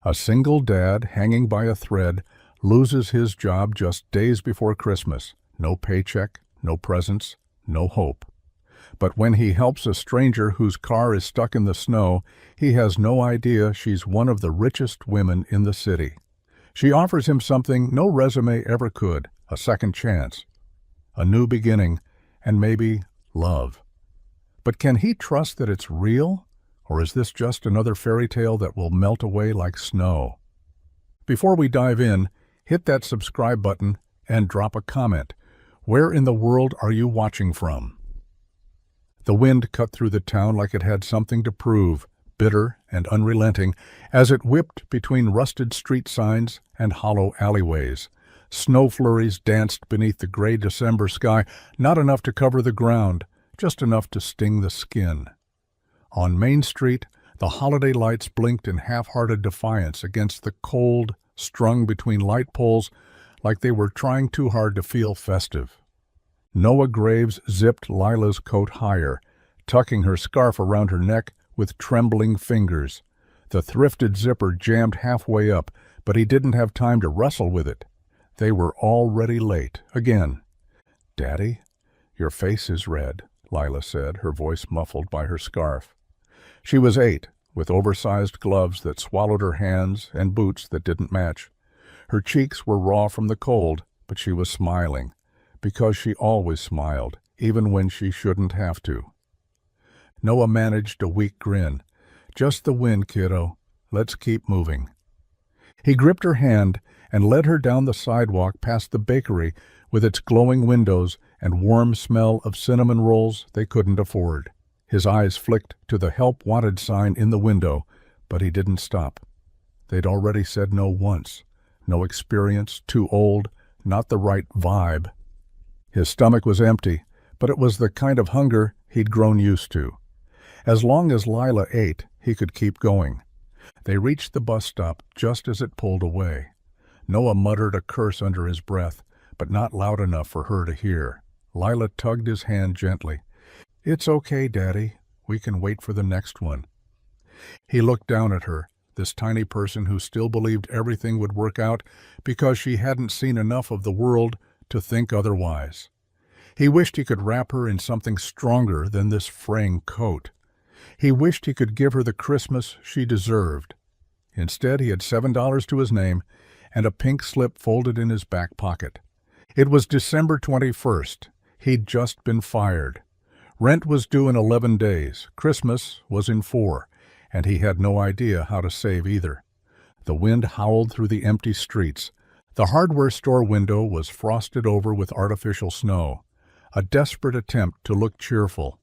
A single dad hanging by a thread loses his job just days before Christmas. No paycheck, no presents, no hope. But when he helps a stranger whose car is stuck in the snow, he has no idea she's one of the richest women in the city. She offers him something no resume ever could, a second chance, a new beginning, and maybe love. But can he trust that it's real? Or is this just another fairy tale that will melt away like snow? Before we dive in, hit that subscribe button and drop a comment. Where in the world are you watching from? The wind cut through the town like it had something to prove, bitter and unrelenting, as it whipped between rusted street signs and hollow alleyways. Snow flurries danced beneath the gray December sky, not enough to cover the ground, just enough to sting the skin. On Main Street, the holiday lights blinked in half-hearted defiance against the cold, strung between light poles like they were trying too hard to feel festive. Noah Graves zipped Lila's coat higher, tucking her scarf around her neck with trembling fingers. The thrifted zipper jammed halfway up, but he didn't have time to wrestle with it. They were already late, again. "Daddy, your face is red," Lila said, her voice muffled by her scarf. She was 8, with oversized gloves that swallowed her hands and boots that didn't match. Her cheeks were raw from the cold, but she was smiling, because she always smiled, even when she shouldn't have to. Noah managed a weak grin. "Just the wind, kiddo. Let's keep moving." He gripped her hand and led her down the sidewalk past the bakery with its glowing windows and warm smell of cinnamon rolls they couldn't afford. His eyes flicked to the "Help Wanted" sign in the window, but he didn't stop. They'd already said no once. No experience, too old, not the right vibe. His stomach was empty, but it was the kind of hunger he'd grown used to. As long as Lila ate, he could keep going. They reached the bus stop just as it pulled away. Noah muttered a curse under his breath, but not loud enough for her to hear. Lila tugged his hand gently. "It's okay, Daddy. We can wait for the next one." He looked down at her, this tiny person who still believed everything would work out because she hadn't seen enough of the world to think otherwise. He wished he could wrap her in something stronger than this fraying coat. He wished he could give her the Christmas she deserved. Instead, he had $7 to his name and a pink slip folded in his back pocket. It was December 21st. He'd just been fired. Rent was due in 11 days. Christmas was in 4, and he had no idea how to save either. The wind howled through the empty streets. The hardware store window was frosted over with artificial snow, a desperate attempt to look cheerful.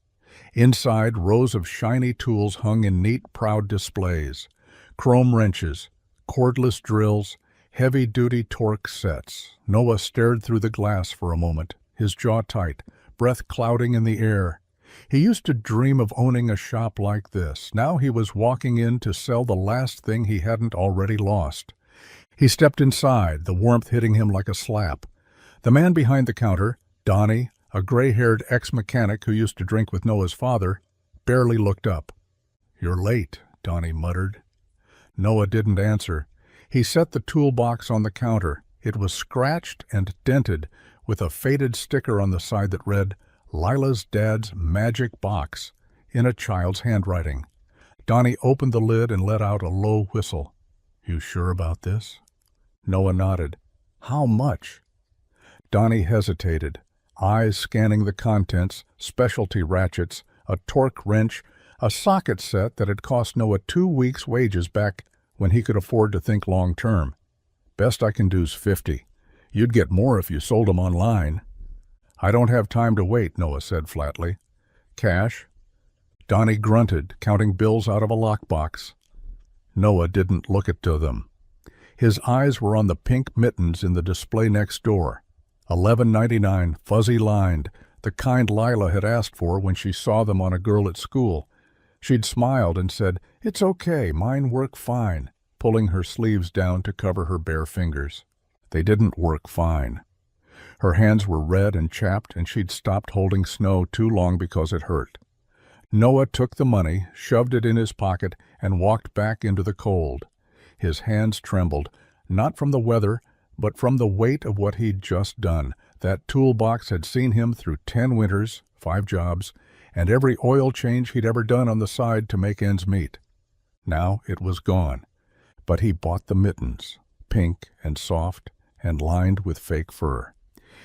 Inside, rows of shiny tools hung in neat, proud displays. Chrome wrenches, cordless drills, heavy-duty torque sets. Noah stared through the glass for a moment, his jaw tight, breath clouding in the air. He used to dream of owning a shop like this. Now he was walking in to sell the last thing he hadn't already lost. He stepped inside, the warmth hitting him like a slap. The man behind the counter, Donnie, a gray-haired ex-mechanic who used to drink with Noah's father, barely looked up. "You're late," Donnie muttered. Noah didn't answer. He set the toolbox on the counter. It was scratched and dented, with a faded sticker on the side that read, "Lila's Dad's Magic Box," in a child's handwriting. Donnie opened the lid and let out a low whistle. "You sure about this?" Noah nodded. "How much?" Donnie hesitated, eyes scanning the contents, specialty ratchets, a torque wrench, a socket set that had cost Noah 2 weeks' wages back when he could afford to think long-term. "Best I can do's 50. You'd get more if you sold them online." "I don't have time to wait," Noah said flatly. "Cash?" Donnie grunted, counting bills out of a lockbox. Noah didn't look at them. His eyes were on the pink mittens in the display next door. $11.99, fuzzy-lined, the kind Lila had asked for when she saw them on a girl at school. She'd smiled and said, "It's okay, mine work fine," pulling her sleeves down to cover her bare fingers. They didn't work fine. Her hands were red and chapped, and she'd stopped holding snow too long because it hurt. Noah took the money, shoved it in his pocket, and walked back into the cold. His hands trembled, not from the weather, but from the weight of what he'd just done. That toolbox had seen him through 10 winters, 5 jobs, and every oil change he'd ever done on the side to make ends meet. Now it was gone, but he bought the mittens, pink and soft and lined with fake fur.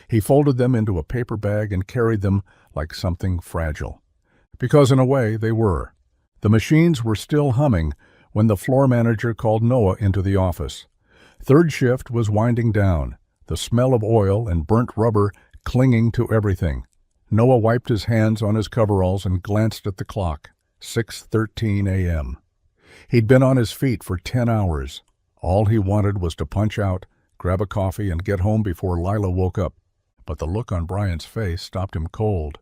He folded them into a paper bag and carried them like something fragile. Because in a way they were. The machines were still humming when the floor manager called Noah into the office. Third shift was winding down, the smell of oil and burnt rubber clinging to everything. Noah wiped his hands on his coveralls and glanced at the clock. 6:13 a.m. He'd been on his feet for 10 hours. All he wanted was to punch out, grab a coffee, and get home before Lila woke up. But the look on Brian's face stopped him cold.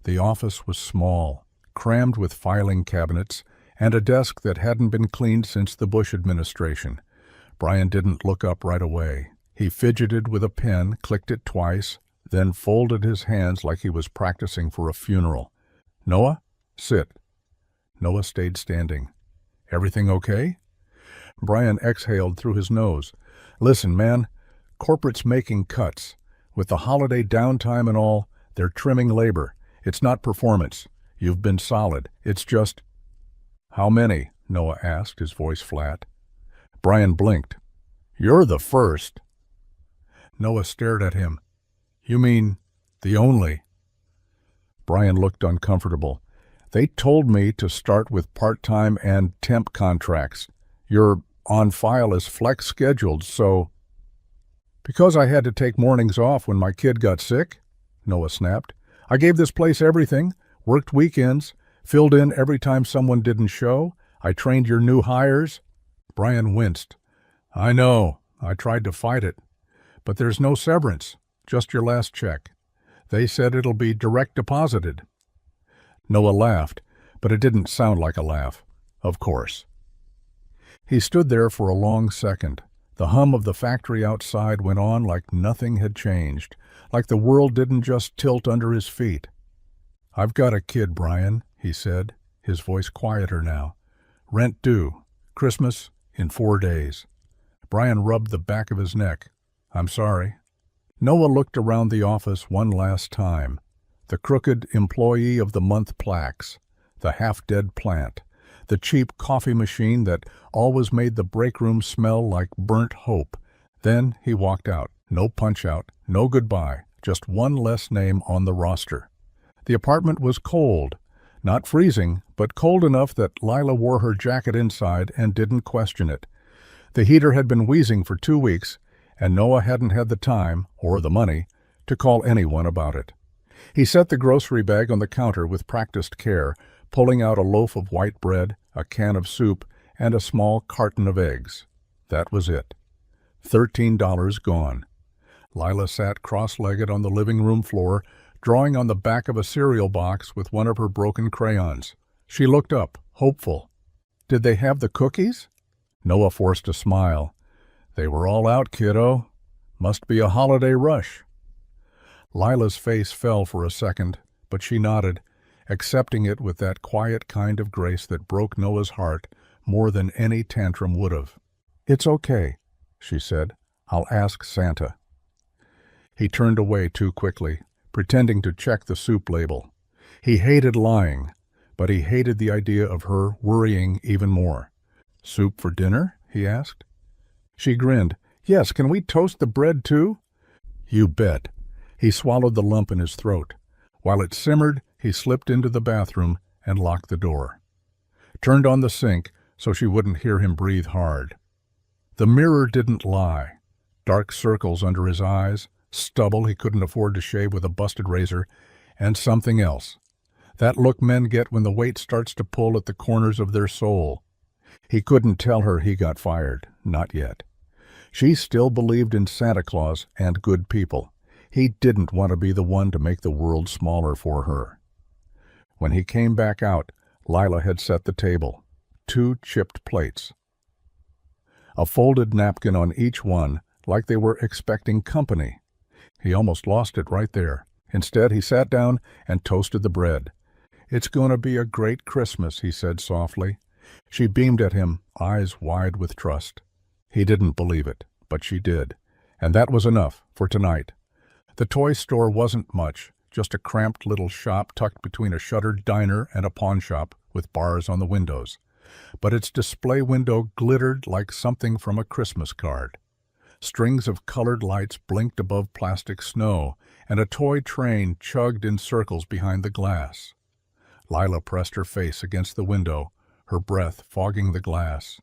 The office was small, crammed with filing cabinets, and a desk that hadn't been cleaned since the Bush administration. Brian didn't look up right away. He fidgeted with a pen, clicked it twice, then folded his hands like he was practicing for a funeral. "Noah, sit." Noah stayed standing. "Everything okay?" Brian exhaled through his nose. "Listen, man, corporate's making cuts. With the holiday downtime and all, they're trimming labor. It's not performance. You've been solid. It's just—" "How many?" Noah asked, his voice flat. Brian blinked. "You're the first." Noah stared at him. "You mean the only?" Brian looked uncomfortable. "They told me to start with part-time and temp contracts. You're on file as flex scheduled, so—" "Because I had to take mornings off when my kid got sick," Noah snapped. "I gave this place everything, worked weekends, filled in every time someone didn't show. I trained your new hires." Brian winced. "I know. I tried to fight it. But there's no severance, just your last check. They said it'll be direct deposited." Noah laughed, but it didn't sound like a laugh. Of course. He stood there for a long second. The hum of the factory outside went on like nothing had changed, like the world didn't just tilt under his feet. "I've got a kid, Brian," he said, his voice quieter now. "Rent due. Christmas in 4 days." Brian rubbed the back of his neck. "I'm sorry." Noah looked around the office one last time. The crooked Employee of the Month plaques, the half-dead plant, the cheap coffee machine that always made the break room smell like burnt hope. Then he walked out. No punch-out, no goodbye, just one less name on the roster. The apartment was cold. Not freezing, but cold enough that Lila wore her jacket inside and didn't question it. The heater had been wheezing for 2 weeks, and Noah hadn't had the time, or the money, to call anyone about it. He set the grocery bag on the counter with practiced care, pulling out a loaf of white bread, a can of soup, and a small carton of eggs. That was it. $13 gone. Lila sat cross-legged on the living room floor, drawing on the back of a cereal box with one of her broken crayons. She looked up, hopeful. "Did they have the cookies?" Noah forced a smile. "They were all out, kiddo. Must be a holiday rush." Lila's face fell for a second, but she nodded, accepting it with that quiet kind of grace that broke Noah's heart more than any tantrum would have. "It's okay," she said. "I'll ask Santa." He turned away too quickly, pretending to check the soup label. He hated lying, but he hated the idea of her worrying even more. "Soup for dinner?" he asked. She grinned. "Yes, can we toast the bread too?" "You bet." He swallowed the lump in his throat. While it simmered, he slipped into the bathroom and locked the door. Turned on the sink so she wouldn't hear him breathe hard. The mirror didn't lie. Dark circles under his eyes, stubble he couldn't afford to shave with a busted razor, and something else. That look men get when the weight starts to pull at the corners of their soul. He couldn't tell her he got fired. Not yet. She still believed in Santa Claus and good people. He didn't want to be the one to make the world smaller for her. When he came back out, Lila had set the table. 2 chipped plates. A folded napkin on each one, like they were expecting company. He almost lost it right there. Instead, he sat down and toasted the bread. "It's going to be a great Christmas," he said softly. She beamed at him, eyes wide with trust. He didn't believe it, but she did, and that was enough for tonight. The toy store wasn't much, just a cramped little shop tucked between a shuttered diner and a pawn shop with bars on the windows. But its display window glittered like something from a Christmas card. Strings of colored lights blinked above plastic snow, and a toy train chugged in circles behind the glass. Lila pressed her face against the window, her breath fogging the glass.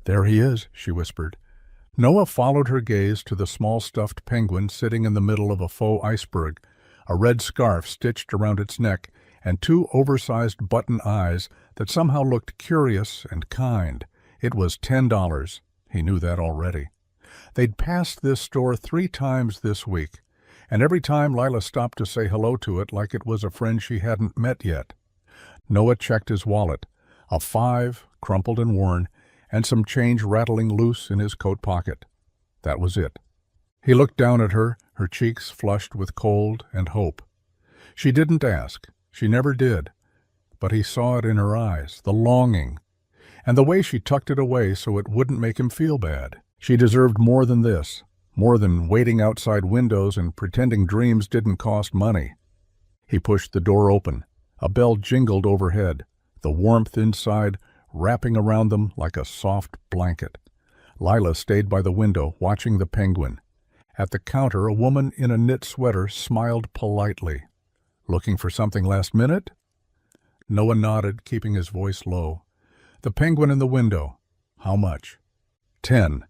"There he is," she whispered. Noah followed her gaze to the small stuffed penguin sitting in the middle of a faux iceberg, a red scarf stitched around its neck, and two oversized button eyes that somehow looked curious and kind. It was $10. He knew that already. They'd passed this store 3 times this week, and every time Lila stopped to say hello to it like it was a friend she hadn't met yet. Noah checked his wallet, a 5, crumpled and worn, and some change rattling loose in his coat pocket. That was it. He looked down at her, her cheeks flushed with cold and hope. She didn't ask. She never did. But he saw it in her eyes, the longing, and the way she tucked it away so it wouldn't make him feel bad. She deserved more than this, more than waiting outside windows and pretending dreams didn't cost money. He pushed the door open. A bell jingled overhead, the warmth inside wrapping around them like a soft blanket. Lila stayed by the window, watching the penguin. At the counter, a woman in a knit sweater smiled politely. "Looking for something last minute?" Noah nodded, keeping his voice low. The penguin in the window. "How much?" "10.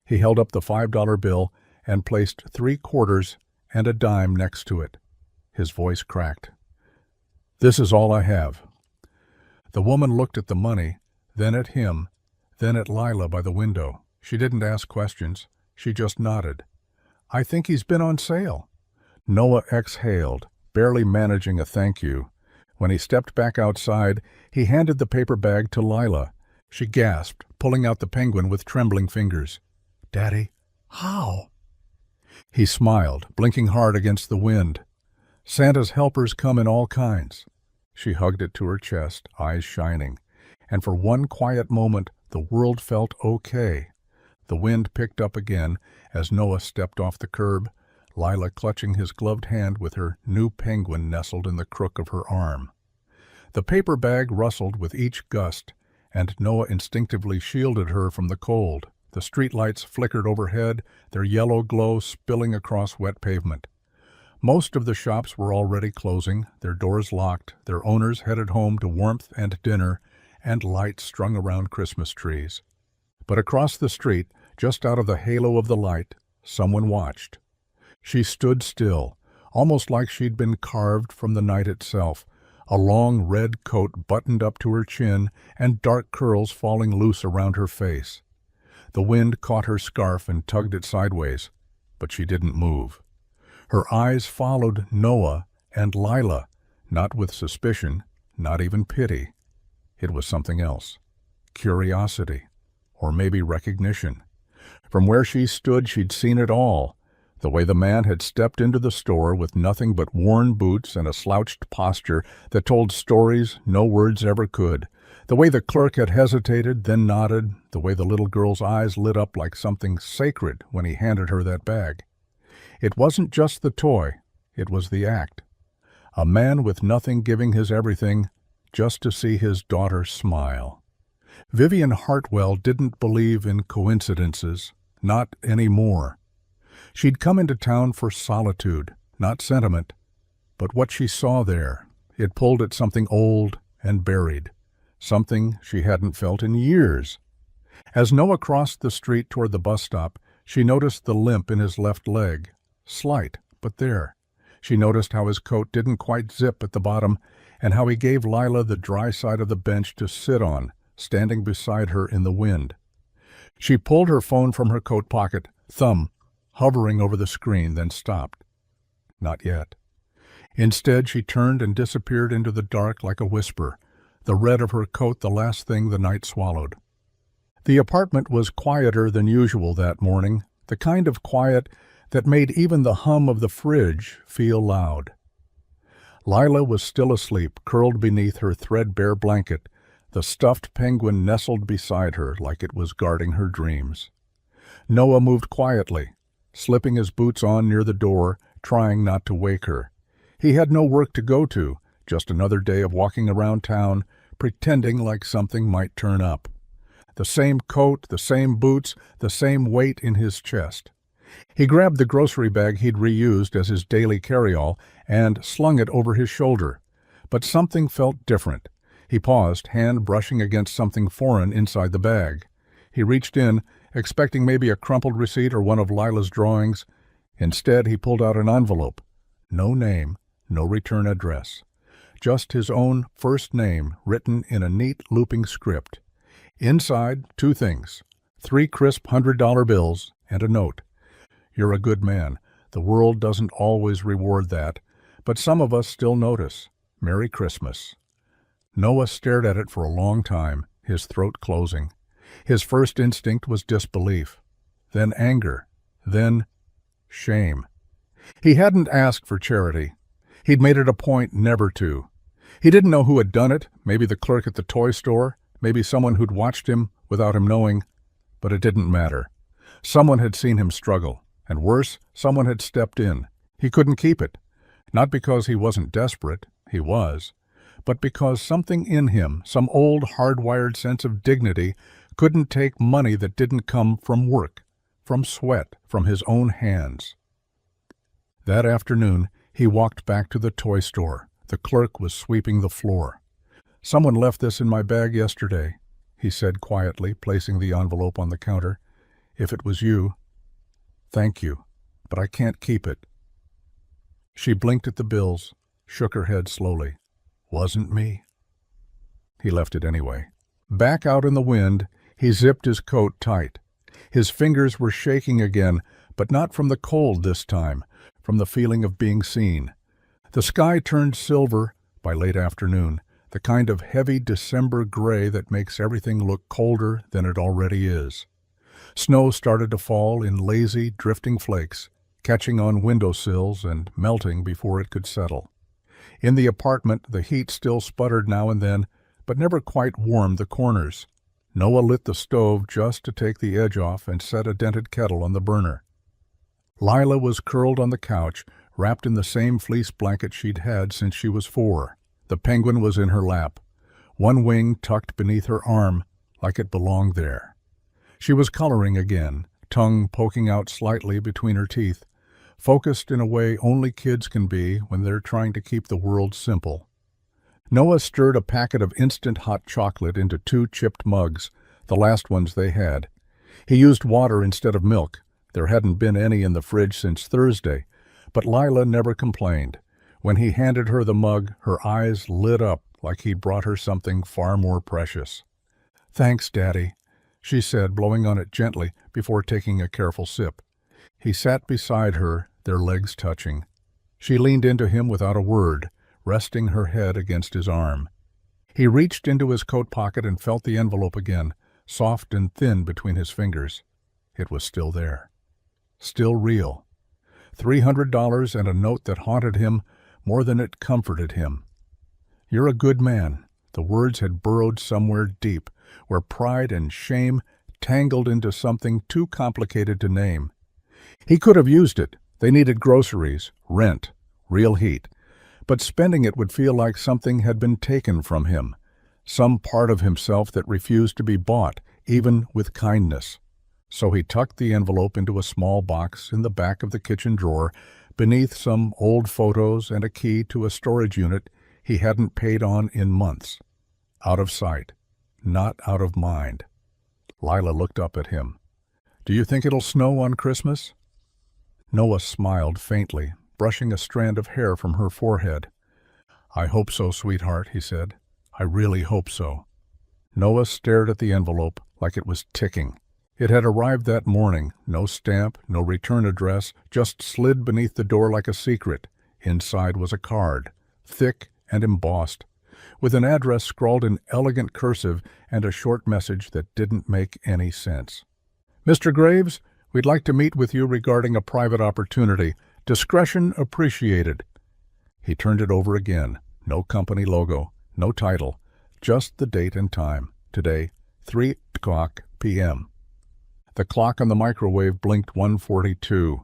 He held up the $5 bill and placed 3 quarters and a dime next to it. His voice cracked. "This is all I have." The woman looked at the money, then at him, then at Lila by the window. She didn't ask questions. She just nodded. "I think he's been on sale." Noah exhaled, barely managing a thank you. When he stepped back outside, he handed the paper bag to Lila. She gasped, pulling out the penguin with trembling fingers. "Daddy, how?" He smiled, blinking hard against the wind. "Santa's helpers come in all kinds." She hugged it to her chest, eyes shining. And for one quiet moment, the world felt okay. The wind picked up again as Noah stepped off the curb, Lila clutching his gloved hand with her new penguin nestled in the crook of her arm. The paper bag rustled with each gust, and Noah instinctively shielded her from the cold. The streetlights flickered overhead, their yellow glow spilling across wet pavement. Most of the shops were already closing, their doors locked, their owners headed home to warmth and dinner, and lights strung around Christmas trees. But across the street, just out of the halo of the light, someone watched. She stood still, almost like she'd been carved from the night itself, a long red coat buttoned up to her chin and dark curls falling loose around her face. The wind caught her scarf and tugged it sideways, but she didn't move. Her eyes followed Noah and Lila, not with suspicion, not even pity. It was something else. Curiosity, or maybe recognition. From where she stood, she'd seen it all. The way the man had stepped into the store with nothing but worn boots and a slouched posture that told stories no words ever could. The way the clerk had hesitated, then nodded. The way the little girl's eyes lit up like something sacred when he handed her that bag. It wasn't just the toy, it was the act. A man with nothing giving his everything just to see his daughter smile. Vivian Hartwell didn't believe in coincidences, not anymore. She'd come into town for solitude, not sentiment. But what she saw there, it pulled at something old and buried, something she hadn't felt in years. As Noah crossed the street toward the bus stop, she noticed the limp in his left leg. Slight, but there. She noticed how his coat didn't quite zip at the bottom, and how he gave Lila the dry side of the bench to sit on, standing beside her in the wind. She pulled her phone from her coat pocket, thumb hovering over the screen, then stopped. Not yet. Instead, she turned and disappeared into the dark like a whisper, the red of her coat the last thing the night swallowed. The apartment was quieter than usual that morning, the kind of quiet that made even the hum of the fridge feel loud. Lila was still asleep, curled beneath her threadbare blanket, The stuffed penguin nestled beside her like it was guarding her dreams. Noah moved quietly, slipping his boots on near the door, trying not to wake her. He had no work to go to, just another day of walking around town, pretending like something might turn up. The same coat, the same boots, the same weight in his chest. He grabbed the grocery bag he'd reused as his daily carry-all and slung it over his shoulder. But something felt different. He paused, hand brushing against something foreign inside the bag. He reached in, expecting maybe a crumpled receipt or one of Lila's drawings. Instead, he pulled out an envelope. No name, no return address. Just his own first name written in a neat looping script. Inside, 2 things. 3 crisp $100 bills and a note. You're a good man. The world doesn't always reward that, but some of us still notice. Merry Christmas. Noah stared at it for a long time, his throat closing. His first instinct was disbelief, then anger, then shame. He hadn't asked for charity. He'd made it a point never to. He didn't know who had done it, maybe the clerk at the toy store, maybe someone who'd watched him without him knowing, but it didn't matter. Someone had seen him struggle, and worse, someone had stepped in. He couldn't keep it, not because he wasn't desperate, he was, but because something in him, some old hardwired sense of dignity, couldn't take money that didn't come from work, from sweat, from his own hands. That afternoon, he walked back to the toy store. The clerk was sweeping the floor. "Someone left this in my bag yesterday," he said quietly, placing the envelope on the counter. "If it was you, thank you, but I can't keep it." She blinked at the bills, shook her head slowly. "Wasn't me." He left it anyway. Back out in the wind, he zipped his coat tight. His fingers were shaking again, but not from the cold this time, from the feeling of being seen. The sky turned silver by late afternoon, the kind of heavy December gray that makes everything look colder than it already is. Snow started to fall in lazy, drifting flakes, catching on windowsills and melting before it could settle. In the apartment, the heat still sputtered now and then, but never quite warmed the corners. Noah lit the stove just to take the edge off and set a dented kettle on the burner. Lila was curled on the couch, wrapped in the same fleece blanket she'd had since she was 4. The penguin was in her lap, one wing tucked beneath her arm like it belonged there. She was coloring again, tongue poking out slightly between her teeth, focused in a way only kids can be when they're trying to keep the world simple. Noah stirred a packet of instant hot chocolate into 2 chipped mugs, the last ones they had. He used water instead of milk. There hadn't been any in the fridge since Thursday, but Lila never complained. When he handed her the mug, her eyes lit up like he'd brought her something far more precious. "Thanks, Daddy," she said, blowing on it gently before taking a careful sip. He sat beside her, their legs touching. She leaned into him without a word, resting her head against his arm. He reached into his coat pocket and felt the envelope again, soft and thin between his fingers. It was still there. Still real. $300 and a note that haunted him more than it comforted him. "You're a good man." The words had burrowed somewhere deep, where pride and shame tangled into something too complicated to name. He could have used it. They needed groceries, rent, real heat. But spending it would feel like something had been taken from him, some part of himself that refused to be bought, even with kindness. So he tucked the envelope into a small box in the back of the kitchen drawer, beneath some old photos and a key to a storage unit he hadn't paid on in months. Out of sight, not out of mind. Lila looked up at him. "Do you think it'll snow on Christmas?" Noah smiled faintly, brushing a strand of hair from her forehead. "I hope so, sweetheart," he said. "I really hope so." Noah stared at the envelope like it was ticking. It had arrived that morning, no stamp, no return address, just slid beneath the door like a secret. Inside was a card, thick and embossed, with an address scrawled in elegant cursive and a short message that didn't make any sense. "Mr. Graves, we'd like to meet with you regarding a private opportunity. Discretion appreciated." He turned it over again. No company logo, no title, just the date and time. Today, 3 o'clock p.m. The clock on the microwave blinked 1:42.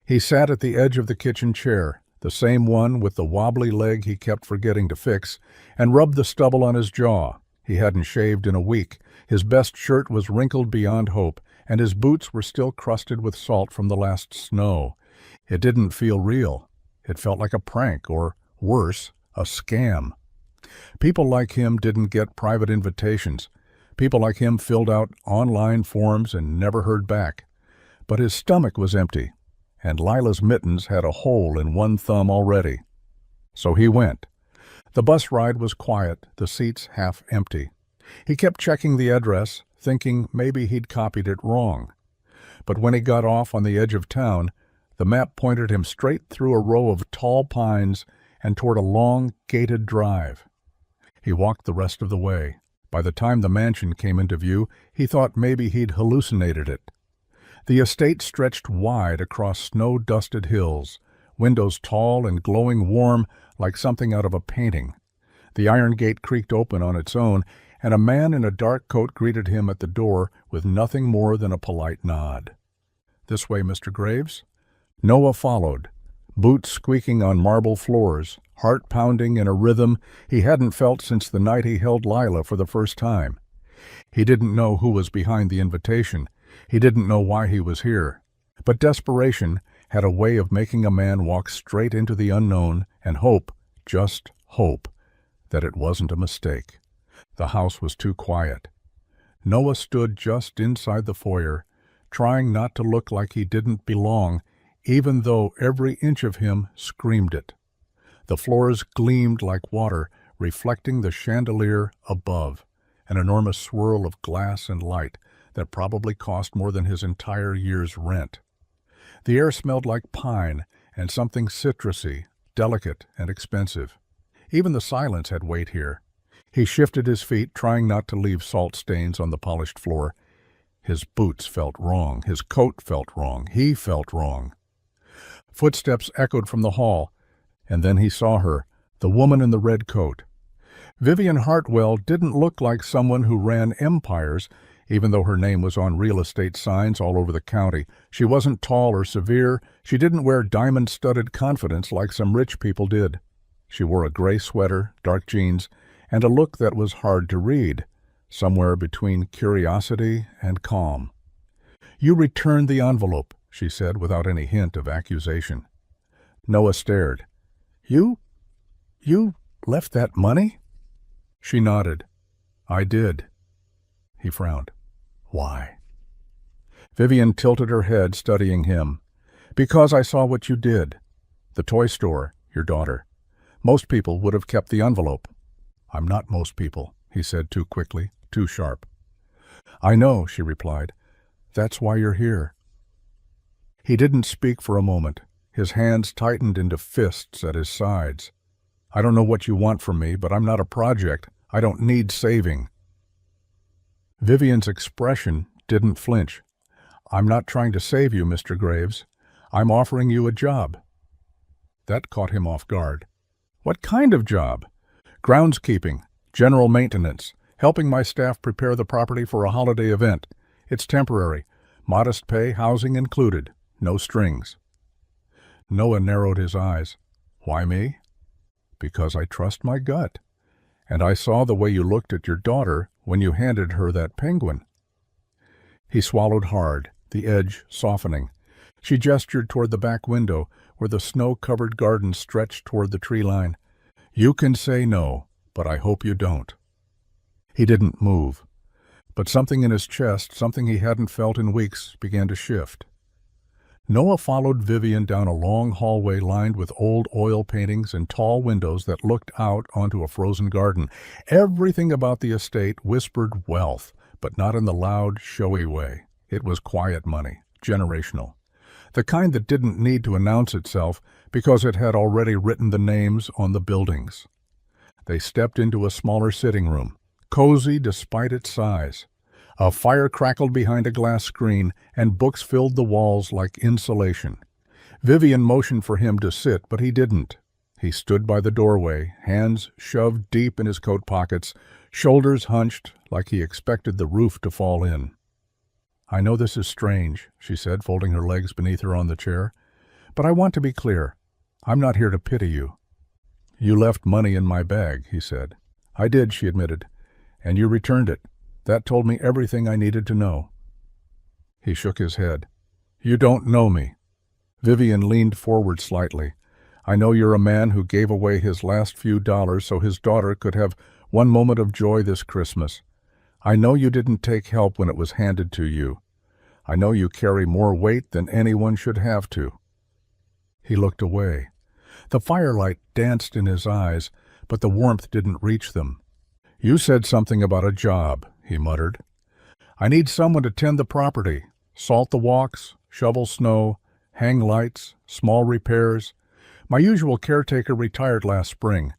He sat at the edge of the kitchen chair, the same one with the wobbly leg he kept forgetting to fix, and rubbed the stubble on his jaw. He hadn't shaved in a week. His best shirt was wrinkled beyond hope, and his boots were still crusted with salt from the last snow. It didn't feel real. It felt like a prank, or worse, a scam. People like him didn't get private invitations. People like him filled out online forms and never heard back. But his stomach was empty, and Lila's mittens had a hole in one thumb already. So he went. The bus ride was quiet, the seats half empty. He kept checking the address, thinking maybe he'd copied it wrong. But when he got off on the edge of town, the map pointed him straight through a row of tall pines and toward a long, gated drive. He walked the rest of the way. By the time the mansion came into view, he thought maybe he'd hallucinated it. The estate stretched wide across snow-dusted hills, windows tall and glowing warm like something out of a painting. The iron gate creaked open on its own, and a man in a dark coat greeted him at the door with nothing more than a polite nod. "This way, Mr. Graves." Noah followed, boots squeaking on marble floors, heart pounding in a rhythm he hadn't felt since the night he held Lila for the first time. He didn't know who was behind the invitation. He didn't know why he was here. But desperation had a way of making a man walk straight into the unknown and hope, just hope, that it wasn't a mistake. The house was too quiet. Noah stood just inside the foyer, trying not to look like he didn't belong, even though every inch of him screamed it. The floors gleamed like water, reflecting the chandelier above, an enormous swirl of glass and light that probably cost more than his entire year's rent. The air smelled like pine and something citrusy, delicate and expensive. Even the silence had weight here. He shifted his feet, trying not to leave salt stains on the polished floor. His boots felt wrong. His coat felt wrong. He felt wrong. Footsteps echoed from the hall, and then he saw her, the woman in the red coat. Vivian Hartwell didn't look like someone who ran empires, even though her name was on real estate signs all over the county. She wasn't tall or severe. She didn't wear diamond-studded confidence like some rich people did. She wore a gray sweater, dark jeans, and a look that was hard to read, somewhere between curiosity and calm. "You returned the envelope," she said without any hint of accusation. Noah stared. You left that money?" She nodded. "I did." He frowned. "Why?" Vivian tilted her head, studying him. "Because I saw what you did. The toy store, your daughter. Most people would have kept the envelope." "I'm not most people," he said too quickly, too sharp. "I know," she replied. "That's why you're here." He didn't speak for a moment. His hands tightened into fists at his sides. "I don't know what you want from me, but I'm not a project. I don't need saving." Vivian's expression didn't flinch. "I'm not trying to save you, Mr. Graves. I'm offering you a job." That caught him off guard. "What kind of job?" "Groundskeeping, general maintenance, helping my staff prepare the property for a holiday event. It's temporary. Modest pay, housing included. No strings." Noah narrowed his eyes. "Why me?" "Because I trust my gut. And I saw the way you looked at your daughter when you handed her that penguin." He swallowed hard, the edge softening. She gestured toward the back window, where the snow-covered garden stretched toward the tree line. "You can say no, but I hope you don't." He didn't move. But something in his chest, something he hadn't felt in weeks, began to shift. Noah followed Vivian down a long hallway lined with old oil paintings and tall windows that looked out onto a frozen garden. Everything about the estate whispered wealth, but not in the loud, showy way. It was quiet money, generational. The kind that didn't need to announce itself because it had already written the names on the buildings. They stepped into a smaller sitting room, cozy despite its size. A fire crackled behind a glass screen, and books filled the walls like insulation. Vivian motioned for him to sit, but he didn't. He stood by the doorway, hands shoved deep in his coat pockets, shoulders hunched like he expected the roof to fall in. "I know this is strange," she said, folding her legs beneath her on the chair, "but I want to be clear. I'm not here to pity you." "You left money in my bag," he said. "I did," she admitted, "and you returned it. That told me everything I needed to know." He shook his head. "You don't know me." Vivian leaned forward slightly. "I know you're a man who gave away his last few dollars so his daughter could have one moment of joy this Christmas. I know you didn't take help when it was handed to you. I know you carry more weight than anyone should have to." He looked away. The firelight danced in his eyes, but the warmth didn't reach them. "You said something about a job," he muttered. "I need someone to tend the property, salt the walks, shovel snow, hang lights, small repairs. My usual caretaker retired last spring,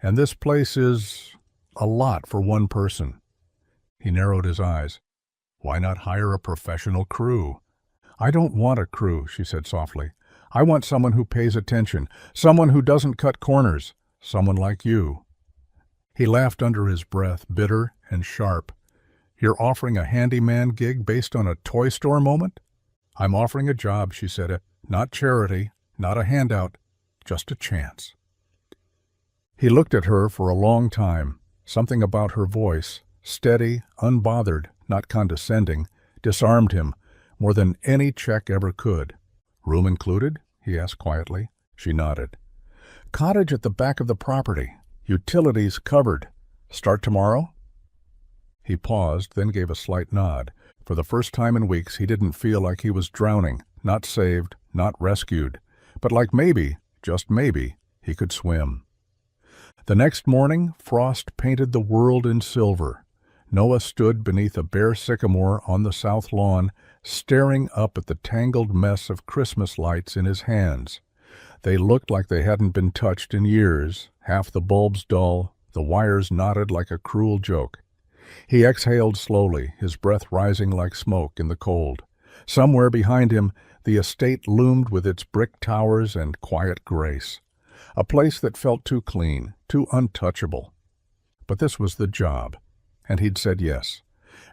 and this place is a lot for one person." He narrowed his eyes. "Why not hire a professional crew?" "I don't want a crew," she said softly. "I want someone who pays attention, someone who doesn't cut corners, someone like you." He laughed under his breath, bitter and sharp. "You're offering a handyman gig based on a toy store moment?" "I'm offering a job," she said. "Not charity, not a handout, just a chance." He looked at her for a long time. Something about her voice, steady, unbothered, not condescending, disarmed him more than any check ever could. "Room included?" he asked quietly. She nodded. "Cottage at the back of the property. Utilities covered. Start tomorrow?" He paused, then gave a slight nod. For the first time in weeks he didn't feel like he was drowning, not saved, not rescued, but like maybe, just maybe, he could swim. The next morning, frost painted the world in silver. Noah stood beneath a bare sycamore on the south lawn, staring up at the tangled mess of Christmas lights in his hands. They looked like they hadn't been touched in years, half the bulbs dull, the wires knotted like a cruel joke. He exhaled slowly, his breath rising like smoke in the cold. Somewhere behind him, the estate loomed with its brick towers and quiet grace. A place that felt too clean, too untouchable. But this was the job, and he'd said yes.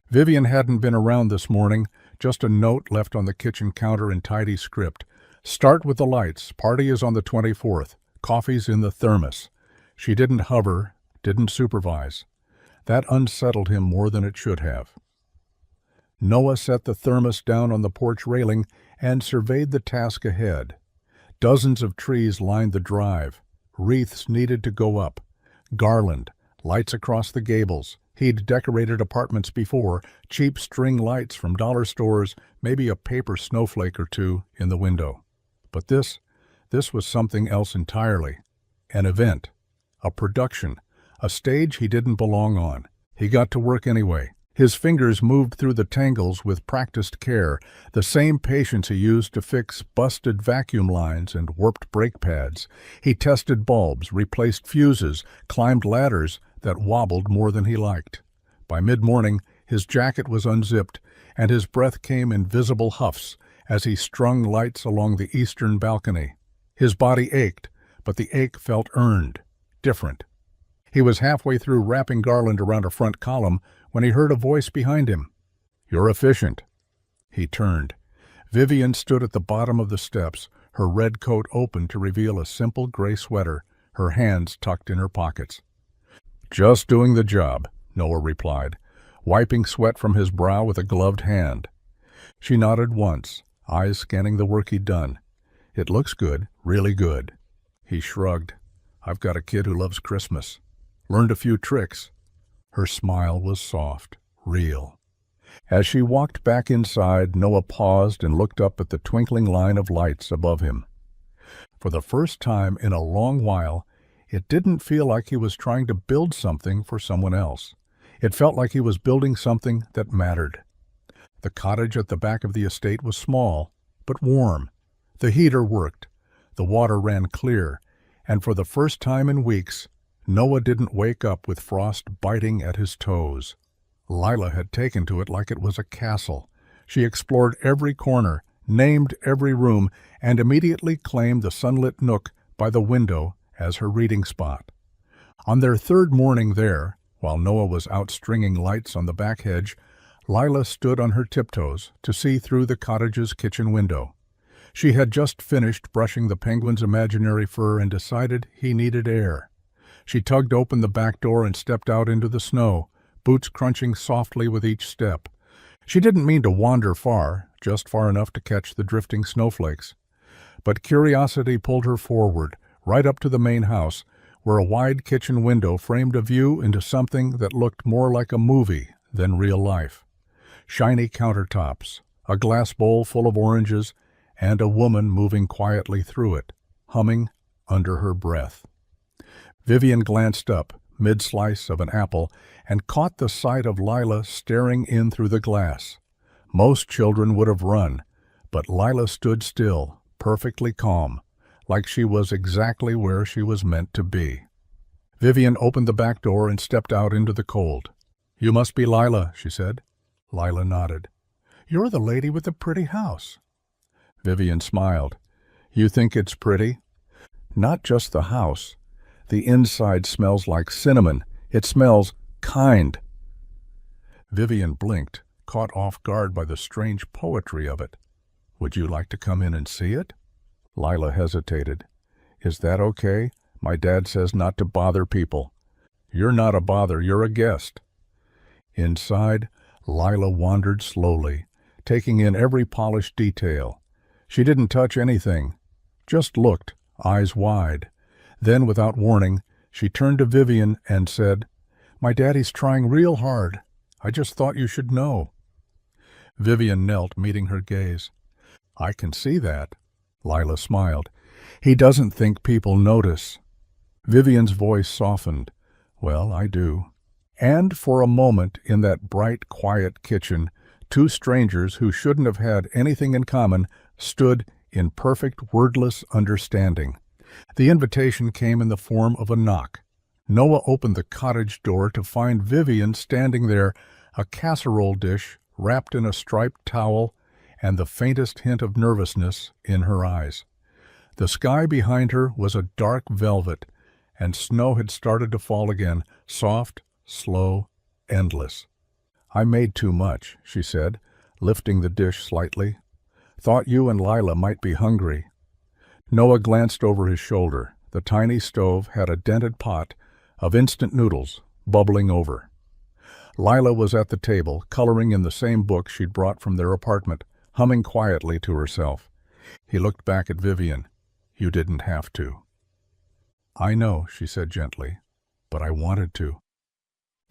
Vivian hadn't been around this morning, just a note left on the kitchen counter in tidy script. "Start with the lights. Party is on the 24th. Coffee's in the thermos." She didn't hover, didn't supervise. That unsettled him more than it should have. Noah set the thermos down on the porch railing and surveyed the task ahead. Dozens of trees lined the drive. Wreaths needed to go up. Garland, lights across the gables. He'd decorated apartments before, cheap string lights from dollar stores, maybe a paper snowflake or two in the window. But this was something else entirely. An event. A production. A stage he didn't belong on. He got to work anyway. His fingers moved through the tangles with practiced care, the same patience he used to fix busted vacuum lines and warped brake pads. He tested bulbs, replaced fuses, climbed ladders that wobbled more than he liked. By mid-morning, his jacket was unzipped, and his breath came in visible huffs as he strung lights along the eastern balcony. His body ached, but the ache felt earned, different. He was halfway through wrapping garland around a front column when he heard a voice behind him. "You're efficient." He turned. Vivian stood at the bottom of the steps, her red coat open to reveal a simple gray sweater, her hands tucked in her pockets. "Just doing the job," Noah replied, wiping sweat from his brow with a gloved hand. She nodded once, eyes scanning the work he'd done. "It looks good, really good." He shrugged. "I've got a kid who loves Christmas. Learned a few tricks." Her smile was soft, real. As she walked back inside, Noah paused and looked up at the twinkling line of lights above him. For the first time in a long while, it didn't feel like he was trying to build something for someone else. It felt like he was building something that mattered. The cottage at the back of the estate was small, but warm. The heater worked. The water ran clear, and for the first time in weeks, Noah didn't wake up with frost biting at his toes. Lila had taken to it like it was a castle. She explored every corner, named every room, and immediately claimed the sunlit nook by the window as her reading spot. On their third morning there, While Noah was out stringing lights on the back hedge, Lila stood on her tiptoes to see through the cottage's kitchen window. She had just finished brushing the penguin's imaginary fur and decided he needed air. She tugged open the back door and stepped out into the snow, boots crunching softly with each step. She didn't mean to wander far, just far enough to catch the drifting snowflakes. But curiosity pulled her forward, right up to the main house, where a wide kitchen window framed a view into something that looked more like a movie than real life. Shiny countertops, a glass bowl full of oranges, and a woman moving quietly through it, humming under her breath. Vivian glanced up, mid-slice of an apple, and caught the sight of Lila staring in through the glass. Most children would have run, but Lila stood still, perfectly calm, like she was exactly where she was meant to be. Vivian opened the back door and stepped out into the cold. "You must be Lila," she said. Lila nodded. "You're the lady with the pretty house." Vivian smiled. "You think it's pretty?" "Not just the house. The inside smells like cinnamon. It smells kind." Vivian blinked, caught off guard by the strange poetry of it. "Would you like to come in and see it?" Lila hesitated. "Is that okay? My dad says not to bother people." "You're not a bother, you're a guest." Inside, Lila wandered slowly, taking in every polished detail. She didn't touch anything, just looked, eyes wide. Then, without warning, she turned to Vivian and said, "My daddy's trying real hard. I just thought you should know." Vivian knelt, meeting her gaze. "I can see that." Lila smiled. "He doesn't think people notice." Vivian's voice softened. "Well, I do." And for a moment, in that bright, quiet kitchen, two strangers who shouldn't have had anything in common stood in perfect, wordless understanding. The invitation came in the form of a knock. Noah opened the cottage door to find Vivian standing there, a casserole dish wrapped in a striped towel and the faintest hint of nervousness in her eyes. The sky behind her was a dark velvet, and snow had started to fall again, soft, slow, endless. "I made too much," she said, lifting the dish slightly. "Thought you and Lila might be hungry." Noah glanced over his shoulder. The tiny stove had a dented pot of instant noodles bubbling over. Lila was at the table, coloring in the same book she'd brought from their apartment, humming quietly to herself. He looked back at Vivian. "You didn't have to." "I know," she said gently, "but I wanted to."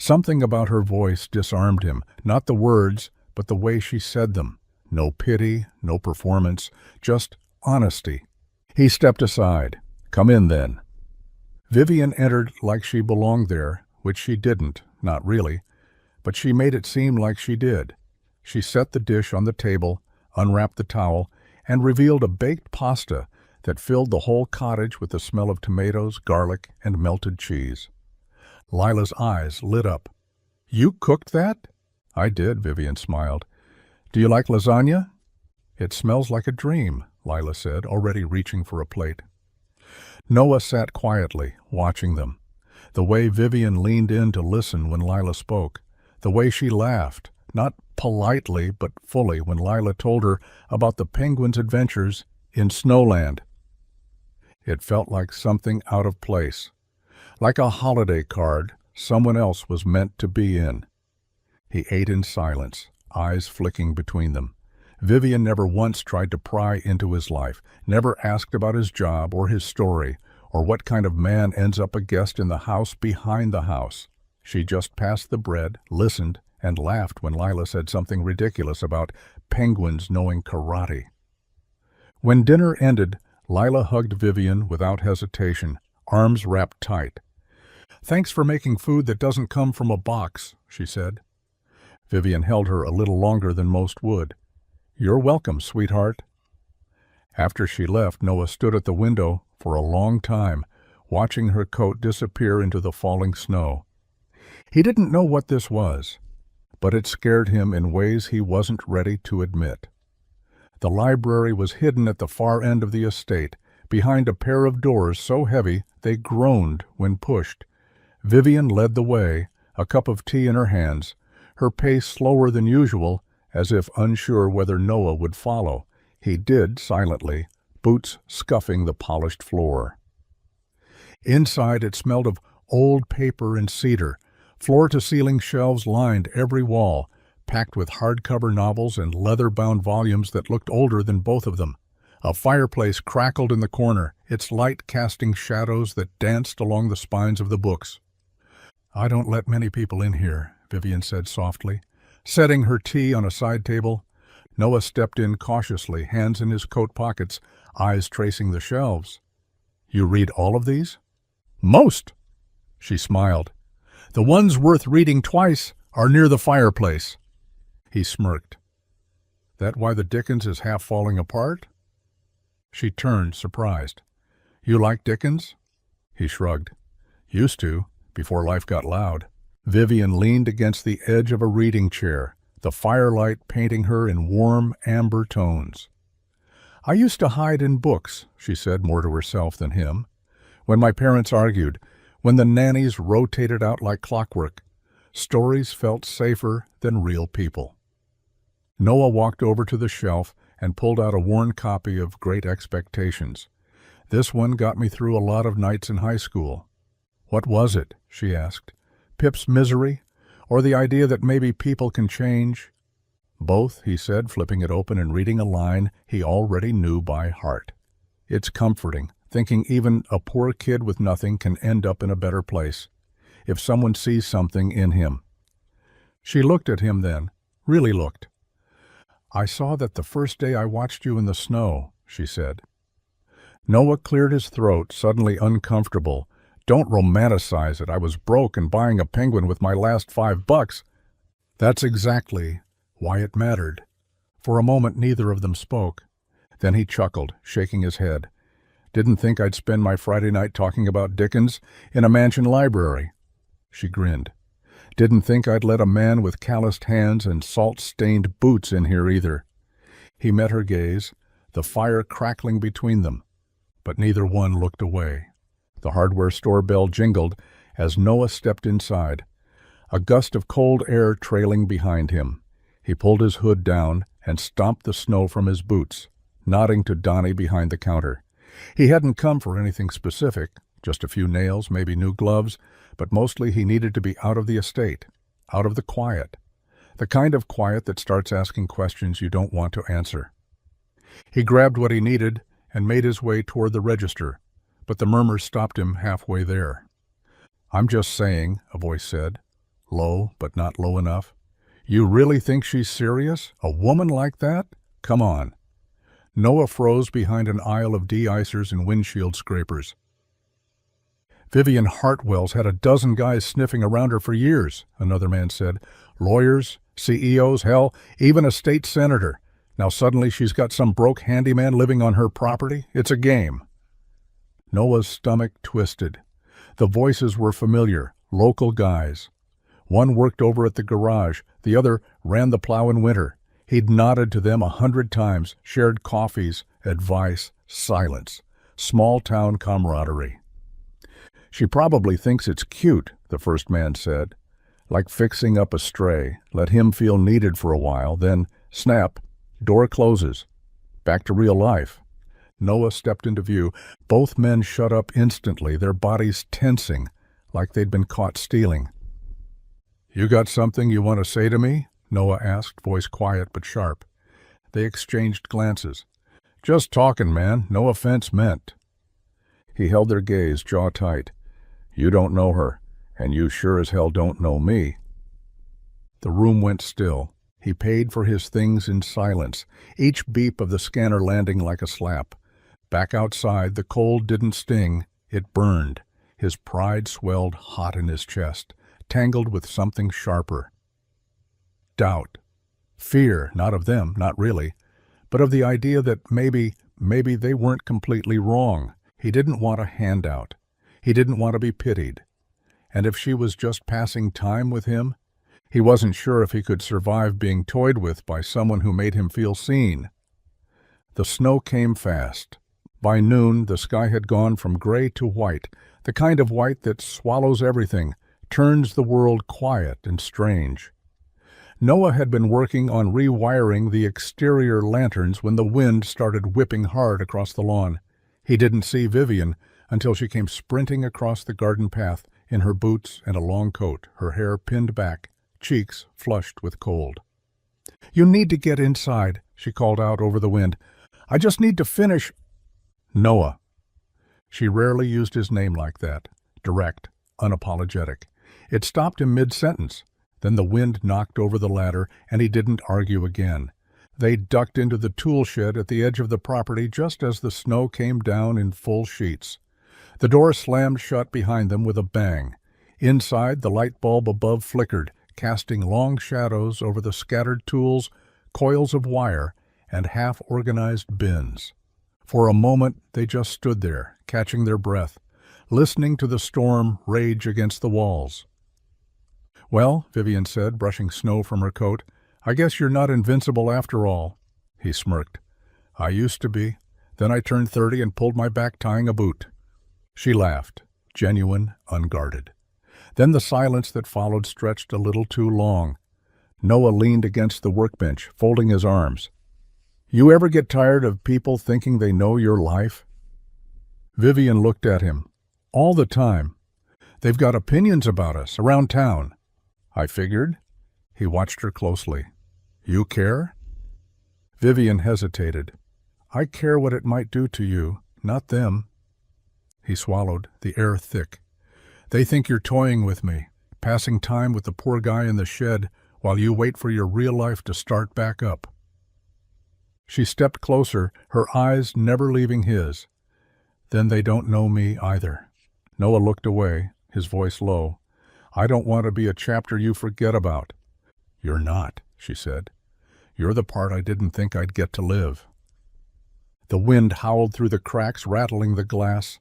Something about her voice disarmed him, not the words, but the way she said them. No pity, no performance, just honesty. He stepped aside. "Come in, then." Vivian entered like she belonged there, which she didn't, not really, but she made it seem like she did. She set the dish on the table, unwrapped the towel, and revealed a baked pasta that filled the whole cottage with the smell of tomatoes, garlic, and melted cheese. Lila's eyes lit up. "You cooked that?" "I did," Vivian smiled. "Do you like lasagna?" "It smells like a dream," Lila said, already reaching for a plate. Noah sat quietly, watching them. The way Vivian leaned in to listen when Lila spoke. The way she laughed, not politely but fully, when Lila told her about the penguin's adventures in Snowland. It felt like something out of place, like a holiday card someone else was meant to be in. He ate in silence, eyes flicking between them. Vivian never once tried to pry into his life, never asked about his job or his story, or what kind of man ends up a guest in the house behind the house. She just passed the bread, listened, and laughed when Lila said something ridiculous about penguins knowing karate. When dinner ended, Lila hugged Vivian without hesitation, arms wrapped tight. "Thanks for making food that doesn't come from a box," she said. Vivian held her a little longer than most would. "You're welcome, sweetheart." After she left, Noah stood at the window for a long time, watching her coat disappear into the falling snow. He didn't know what this was, but it scared him in ways he wasn't ready to admit. The library was hidden at the far end of the estate, behind a pair of doors so heavy they groaned when pushed. Vivian led the way, a cup of tea in her hands, her pace slower than usual, as if unsure whether Noah would follow. He did, silently, boots scuffing the polished floor. Inside it smelled of old paper and cedar. Floor-to-ceiling shelves lined every wall, packed with hardcover novels and leather-bound volumes that looked older than both of them. A fireplace crackled in the corner, its light casting shadows that danced along the spines of the books. "I don't let many people in here," Vivian said softly. Setting her tea on a side table, Noah stepped in cautiously, hands in his coat pockets, eyes tracing the shelves. "You read all of these?" "Most," she smiled. "The ones worth reading twice are near the fireplace." He smirked. "That why the Dickens is half falling apart?" She turned, surprised. "You like Dickens?" He shrugged. "Used to, before life got loud." Vivian leaned against the edge of a reading chair, the firelight painting her in warm, amber tones. "I used to hide in books," she said more to herself than him. "When my parents argued, when the nannies rotated out like clockwork, stories felt safer than real people." Noah walked over to the shelf and pulled out a worn copy of Great Expectations. "This one got me through a lot of nights in high school." "What was it?" she asked. "Pip's misery? Or the idea that maybe people can change?" "Both," he said, flipping it open and reading a line he already knew by heart. "It's comforting, thinking even a poor kid with nothing can end up in a better place, if someone sees something in him." She looked at him then, really looked. "I saw that the first day I watched you in the snow," she said. Noah cleared his throat, suddenly uncomfortable. "Don't romanticize it. I was broke and buying a penguin with my last $5. "That's exactly why it mattered." For a moment neither of them spoke. Then he chuckled, shaking his head. "Didn't think I'd spend my Friday night talking about Dickens in a mansion library." She grinned. "Didn't think I'd let a man with calloused hands and salt-stained boots in here either." He met her gaze, the fire crackling between them, but neither one looked away. The hardware store bell jingled as Noah stepped inside, a gust of cold air trailing behind him. He pulled his hood down and stomped the snow from his boots, nodding to Donnie behind the counter. He hadn't come for anything specific, just a few nails, maybe new gloves, but mostly he needed to be out of the estate, out of the quiet, the kind of quiet that starts asking questions you don't want to answer. He grabbed what he needed and made his way toward the register, but the murmur stopped him halfway there. "I'm just saying," a voice said, low but not low enough. "You really think she's serious? A woman like that? Come on." Noah froze behind an aisle of de-icers and windshield scrapers. "Vivian Hartwell's had a dozen guys sniffing around her for years," another man said. "Lawyers, CEOs, hell, even a state senator. Now suddenly she's got some broke handyman living on her property? It's a game." Noah's stomach twisted. The voices were familiar, local guys. One worked over at the garage, the other ran the plow in winter. He'd nodded to them 100 times, shared coffees, advice, silence, small-town camaraderie. "She probably thinks it's cute," the first man said. "Like fixing up a stray, let him feel needed for a while, then, snap, door closes. Back to real life." Noah stepped into view. Both men shut up instantly, their bodies tensing, like they'd been caught stealing. "You got something you want to say to me?" Noah asked, voice quiet but sharp. They exchanged glances. "Just talking, man. No offense meant." He held their gaze, jaw tight. "You don't know her, and you sure as hell don't know me." The room went still. He paid for his things in silence, each beep of the scanner landing like a slap. Back outside, the cold didn't sting, it burned. His pride swelled hot in his chest, tangled with something sharper. Doubt. Fear, not of them, not really, but of the idea that maybe they weren't completely wrong. He didn't want a handout. He didn't want to be pitied. And if she was just passing time with him, he wasn't sure if he could survive being toyed with by someone who made him feel seen. The snow came fast. By noon, the sky had gone from gray to white, the kind of white that swallows everything, turns the world quiet and strange. Noah had been working on rewiring the exterior lanterns when the wind started whipping hard across the lawn. He didn't see Vivian until she came sprinting across the garden path in her boots and a long coat, her hair pinned back, cheeks flushed with cold. "You need to get inside," she called out over the wind. "I just need to finish—" Noah. She rarely used his name like that, direct, unapologetic. It stopped him mid-sentence. Then the wind knocked over the ladder, and he didn't argue again. They ducked into the tool shed at the edge of the property just as the snow came down in full sheets. The door slammed shut behind them with a bang. Inside, the light bulb above flickered, casting long shadows over the scattered tools, coils of wire, and half-organized bins. For a moment, they just stood there, catching their breath, listening to the storm rage against the walls. "Well," Vivian said, brushing snow from her coat, "I guess you're not invincible after all." He smirked. "I used to be. Then I turned 30 and pulled my back tying a boot." She laughed, genuine, unguarded. Then the silence that followed stretched a little too long. Noah leaned against the workbench, folding his arms. "You ever get tired of people thinking they know your life?" Vivian looked at him. "All the time. They've got opinions about us around town." "I figured." He watched her closely. "You care?" Vivian hesitated. "I care what it might do to you, not them." He swallowed, the air thick. "They think you're toying with me, passing time with the poor guy in the shed while you wait for your real life to start back up." She stepped closer, her eyes never leaving his. "Then they don't know me either." Noah looked away, his voice low. "I don't want to be a chapter you forget about." "You're not," she said. "You're the part I didn't think I'd get to live." The wind howled through the cracks, rattling the glass,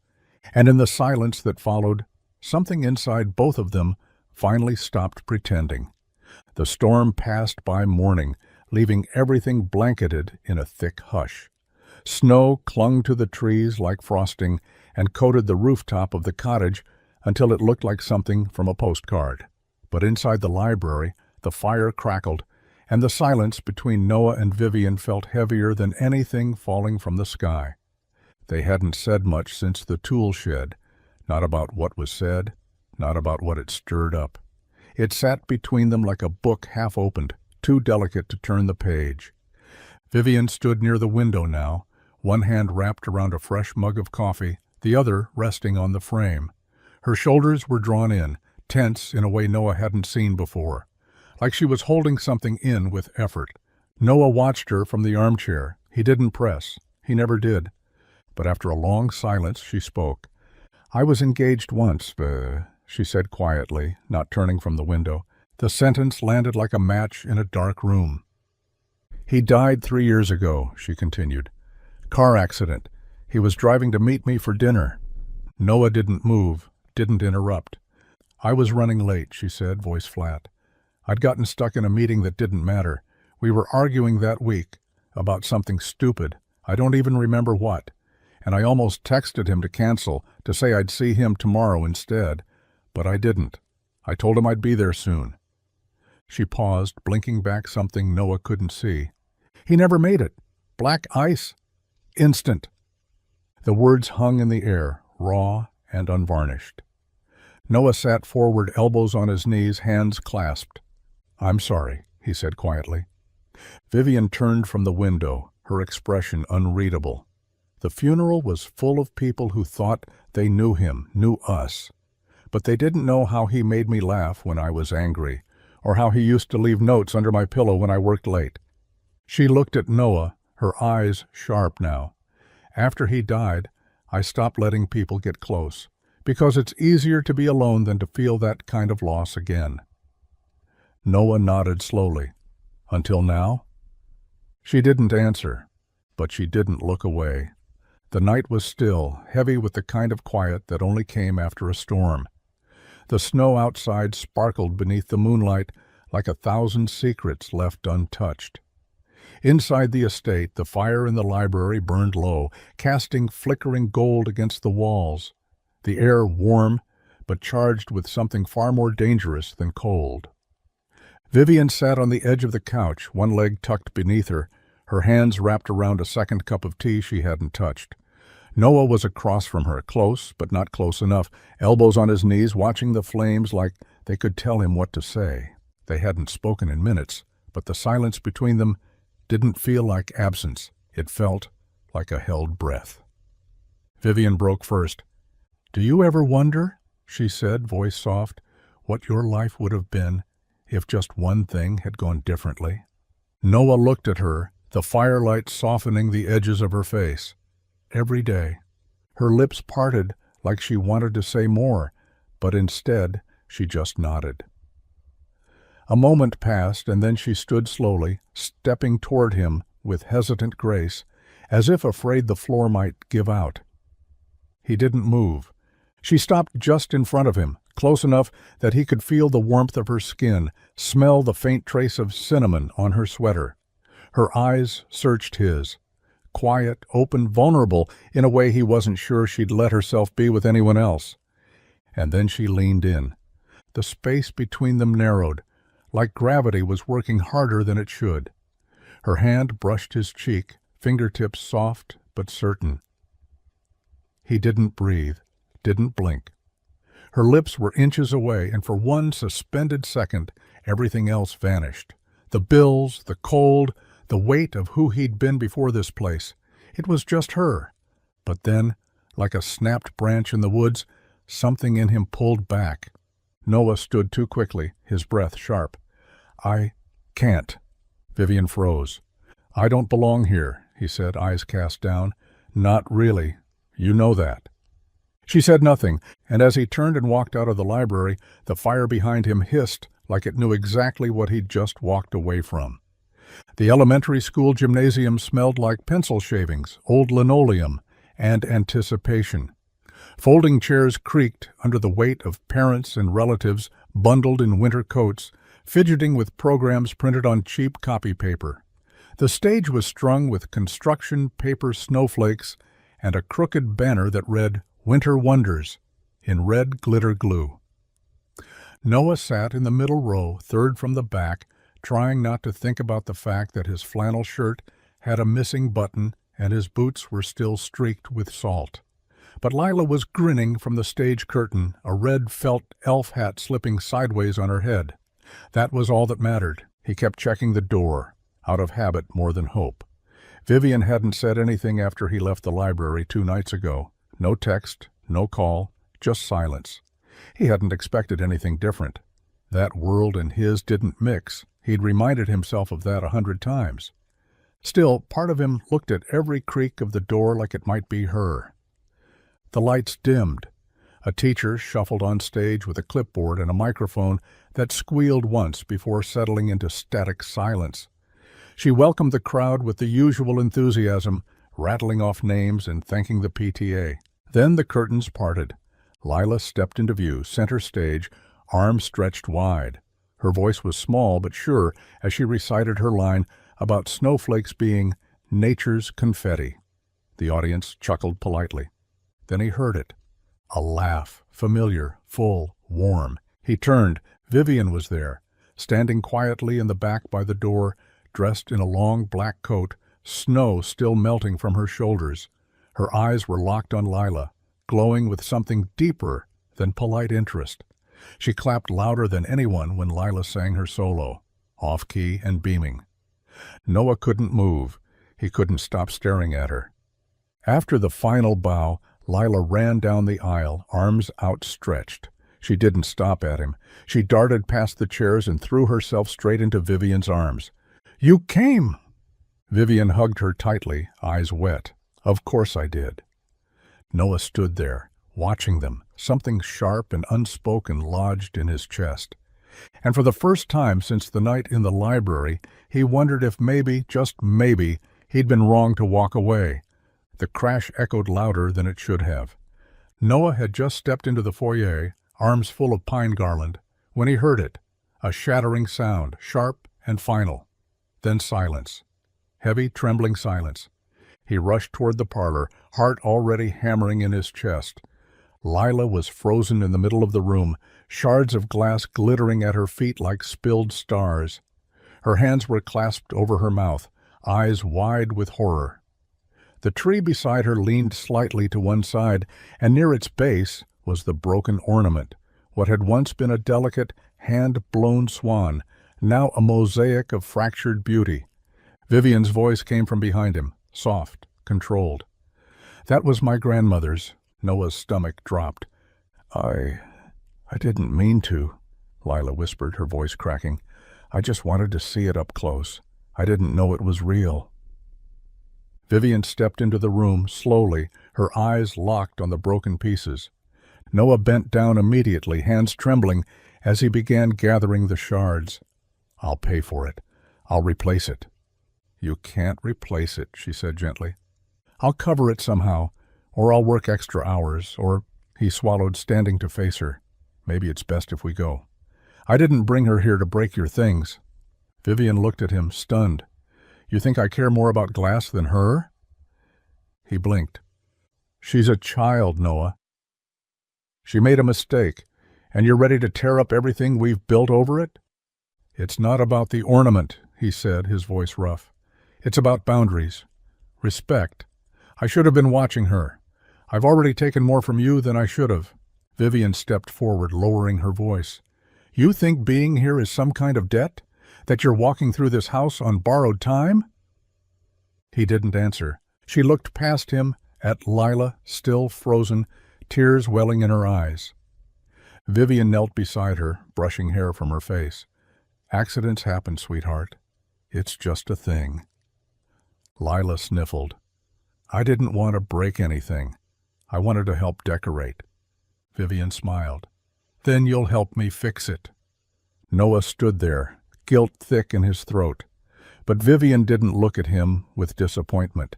and in the silence that followed, something inside both of them finally stopped pretending. The storm passed by mourning, leaving everything blanketed in a thick hush. Snow clung to the trees like frosting and coated the rooftop of the cottage until it looked like something from a postcard. But inside the library, the fire crackled, and the silence between Noah and Vivian felt heavier than anything falling from the sky. They hadn't said much since the tool shed, not about what was said, not about what it stirred up. It sat between them like a book half opened, too delicate to turn the page. Vivian stood near the window now, one hand wrapped around a fresh mug of coffee, the other resting on the frame. Her shoulders were drawn in, tense in a way Noah hadn't seen before, like she was holding something in with effort. Noah watched her from the armchair. He didn't press. He never did. But after a long silence, she spoke. "I was engaged once, she said quietly, not turning from the window. The sentence landed like a match in a dark room. "He died 3 years ago," she continued. "Car accident. He was driving to meet me for dinner." Noah didn't move, didn't interrupt. "I was running late," she said, voice flat. "I'd gotten stuck in a meeting that didn't matter. We were arguing that week about something stupid. I don't even remember what. And I almost texted him to cancel, to say I'd see him tomorrow instead. But I didn't. I told him I'd be there soon." She paused, blinking back something Noah couldn't see. "He never made it. Black ice. Instant." The words hung in the air, raw and unvarnished. Noah sat forward, elbows on his knees, hands clasped. "I'm sorry," he said quietly. Vivian turned from the window, her expression unreadable. The funeral was full of people who thought they knew him, knew us. But they didn't know how he made me laugh when I was angry, or how he used to leave notes under my pillow when I worked late. She looked at Noah, her eyes sharp now. "After he died, I stopped letting people get close, because it's easier to be alone than to feel that kind of loss again." Noah nodded slowly. "Until now?" She didn't answer, but she didn't look away. The night was still, heavy with the kind of quiet that only came after a storm. The snow outside sparkled beneath the moonlight like 1,000 secrets left untouched. Inside the estate, the fire in the library burned low, casting flickering gold against the walls. The air warm, but charged with something far more dangerous than cold. Vivian sat on the edge of the couch, one leg tucked beneath her hands wrapped around a second cup of tea she hadn't touched. Noah was across from her, close, but not close enough, elbows on his knees, watching the flames like they could tell him what to say. They hadn't spoken in minutes, but the silence between them didn't feel like absence. It felt like a held breath. Vivian broke first. "Do you ever wonder," she said, voice soft, "what your life would have been if just one thing had gone differently?" Noah looked at her, the firelight softening the edges of her face. Every day. Her lips parted like she wanted to say more, but instead she just nodded. A moment passed, and then she stood slowly, stepping toward him with hesitant grace, as if afraid the floor might give out. He didn't move. She stopped just in front of him, close enough that he could feel the warmth of her skin, smell the faint trace of cinnamon on her sweater. Her eyes searched his, quiet, open, vulnerable in a way he wasn't sure she'd let herself be with anyone else. And then she leaned in. The space between them narrowed, like gravity was working harder than it should. Her hand brushed his cheek, fingertips soft but certain. He didn't breathe, didn't blink. Her lips were inches away, and for one suspended second, everything else vanished. The bills, the cold, the weight of who he'd been before this place. It was just her. But then, like a snapped branch in the woods, something in him pulled back. Noah stood too quickly, his breath sharp. "I can't." Vivian froze. "I don't belong here," he said, eyes cast down. "Not really. You know that." She said nothing, and as he turned and walked out of the library, the fire behind him hissed like it knew exactly what he'd just walked away from. The elementary school gymnasium smelled like pencil shavings, old linoleum, and anticipation. Folding chairs creaked under the weight of parents and relatives bundled in winter coats, fidgeting with programs printed on cheap copy paper. The stage was strung with construction paper snowflakes and a crooked banner that read "Winter Wonders" in red glitter glue. Noah sat in the middle row, third from the back, trying not to think about the fact that his flannel shirt had a missing button and his boots were still streaked with salt. But Lila was grinning from the stage curtain, a red felt elf hat slipping sideways on her head. That was all that mattered. He kept checking the door, out of habit more than hope. Vivian hadn't said anything after he left the library 2 nights ago. No text, no call, just silence. He hadn't expected anything different. That world and his didn't mix. He'd reminded himself of that 100 times. Still, part of him looked at every creak of the door like it might be her. The lights dimmed. A teacher shuffled on stage with a clipboard and a microphone that squealed once before settling into static silence. She welcomed the crowd with the usual enthusiasm, rattling off names and thanking the PTA. Then the curtains parted. Lila stepped into view, center stage, arms stretched wide. Her voice was small but sure as she recited her line about snowflakes being nature's confetti. The audience chuckled politely. Then he heard it. A laugh, familiar, full, warm. He turned. Vivian was there, standing quietly in the back by the door, dressed in a long black coat, snow still melting from her shoulders. Her eyes were locked on Lila, glowing with something deeper than polite interest. She clapped louder than anyone when Lila sang her solo, off-key and beaming. Noah couldn't move. He couldn't stop staring at her. After the final bow, Lila ran down the aisle, arms outstretched. She didn't stop at him. She darted past the chairs and threw herself straight into Vivian's arms. "You came!" Vivian hugged her tightly, eyes wet. "Of course I did." Noah stood there, watching them, something sharp and unspoken lodged in his chest. And for the first time since the night in the library, he wondered if maybe, just maybe, he'd been wrong to walk away. The crash echoed louder than it should have. Noah had just stepped into the foyer, arms full of pine garland, when he heard it, a shattering sound, sharp and final. Then silence. Heavy, trembling silence. He rushed toward the parlor, heart already hammering in his chest. Lila was frozen in the middle of the room, shards of glass glittering at her feet like spilled stars. Her hands were clasped over her mouth, eyes wide with horror. The tree beside her leaned slightly to one side, and near its base was the broken ornament, what had once been a delicate, hand-blown swan, now a mosaic of fractured beauty. Vivian's voice came from behind him, soft, controlled. "That was my grandmother's." Noah's stomach dropped. I didn't mean to," Lila whispered, her voice cracking. "I just wanted to see it up close. I didn't know it was real." Vivian stepped into the room, slowly, her eyes locked on the broken pieces. Noah bent down immediately, hands trembling, as he began gathering the shards. "I'll pay for it. I'll replace it." "You can't replace it," she said gently. "I'll cover it somehow, or I'll work extra hours, or—" He swallowed, standing to face her. "Maybe it's best if we go. I didn't bring her here to break your things." Vivian looked at him, stunned. "You think I care more about glass than her?" He blinked. "She's a child, Noah. She made a mistake, and you're ready to tear up everything we've built over it?" "It's not about the ornament," he said, his voice rough. "It's about boundaries. Respect. I should have been watching her. I've already taken more from you than I should have." Vivian stepped forward, lowering her voice. "You think being here is some kind of debt? That you're walking through this house on borrowed time?" He didn't answer. She looked past him at Lila, still frozen, tears welling in her eyes. Vivian knelt beside her, brushing hair from her face. "Accidents happen, sweetheart. It's just a thing." Lila sniffled. "I didn't want to break anything. I wanted to help decorate." Vivian smiled. "Then you'll help me fix it." Noah stood there, guilt thick in his throat. But Vivian didn't look at him with disappointment.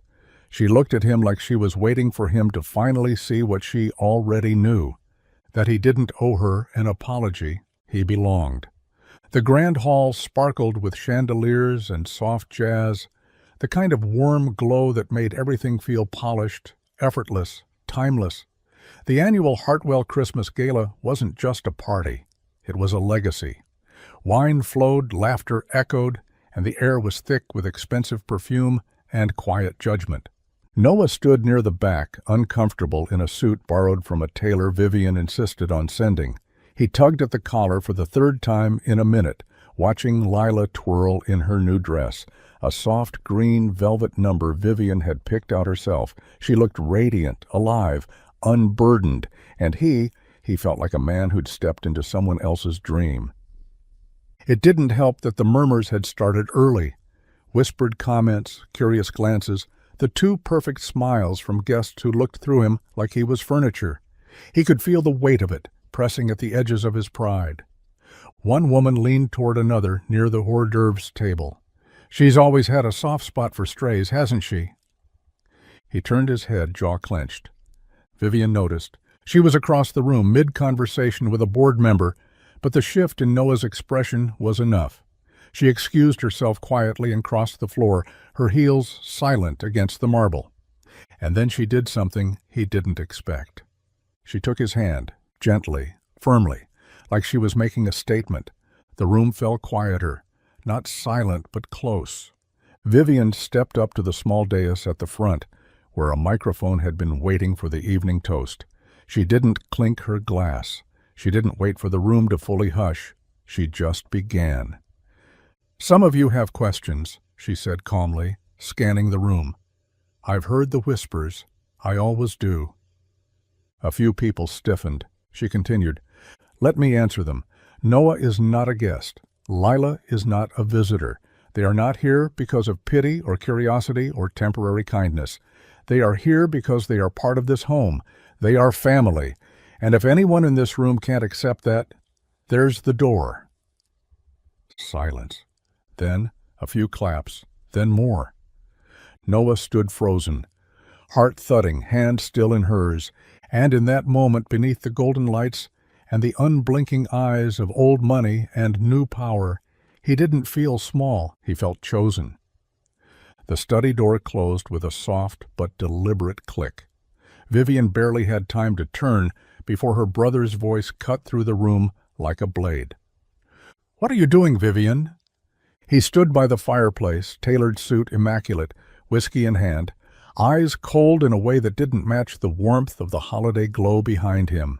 She looked at him like she was waiting for him to finally see what she already knew, that he didn't owe her an apology. He belonged. The grand hall sparkled with chandeliers and soft jazz, the kind of warm glow that made everything feel polished, effortless, timeless. The annual Hartwell Christmas Gala wasn't just a party. It was a legacy. Wine flowed, laughter echoed, and the air was thick with expensive perfume and quiet judgment. Noah stood near the back, uncomfortable in a suit borrowed from a tailor Vivian insisted on sending. He tugged at the collar for the third time in a minute, watching Lila twirl in her new dress, a soft green velvet number Vivian had picked out herself. She looked radiant, alive, unburdened, and he felt like a man who'd stepped into someone else's dream. It didn't help that the murmurs had started early. Whispered comments, curious glances, the two perfect smiles from guests who looked through him like he was furniture. He could feel the weight of it, pressing at the edges of his pride. One woman leaned toward another near the hors d'oeuvres table. "She's always had a soft spot for strays, hasn't she?" He turned his head, jaw clenched. Vivian noticed. She was across the room, mid-conversation with a board member, but the shift in Noah's expression was enough. She excused herself quietly and crossed the floor, her heels silent against the marble. And then she did something he didn't expect. She took his hand, gently, firmly, like she was making a statement. The room fell quieter, not silent but close. Vivian stepped up to the small dais at the front, where a microphone had been waiting for the evening toast. She didn't clink her glass. She didn't wait for the room to fully hush. She just began. "Some of you have questions," she said calmly, scanning the room. "I've heard the whispers. I always do." A few people stiffened. She continued, "Let me answer them. Noah is not a guest. Lila is not a visitor. They are not here because of pity or curiosity or temporary kindness. They are here because they are part of this home. They are family. And if anyone in this room can't accept that, there's the door." Silence. Then a few claps. Then more. Noah stood frozen, heart thudding, hand still in hers, and in that moment beneath the golden lights and the unblinking eyes of old money and new power, he didn't feel small, he felt chosen. The study door closed with a soft but deliberate click. Vivian barely had time to turn before her brother's voice cut through the room like a blade. "What are you doing, Vivian?" He stood by the fireplace, tailored suit immaculate, whiskey in hand, eyes cold in a way that didn't match the warmth of the holiday glow behind him.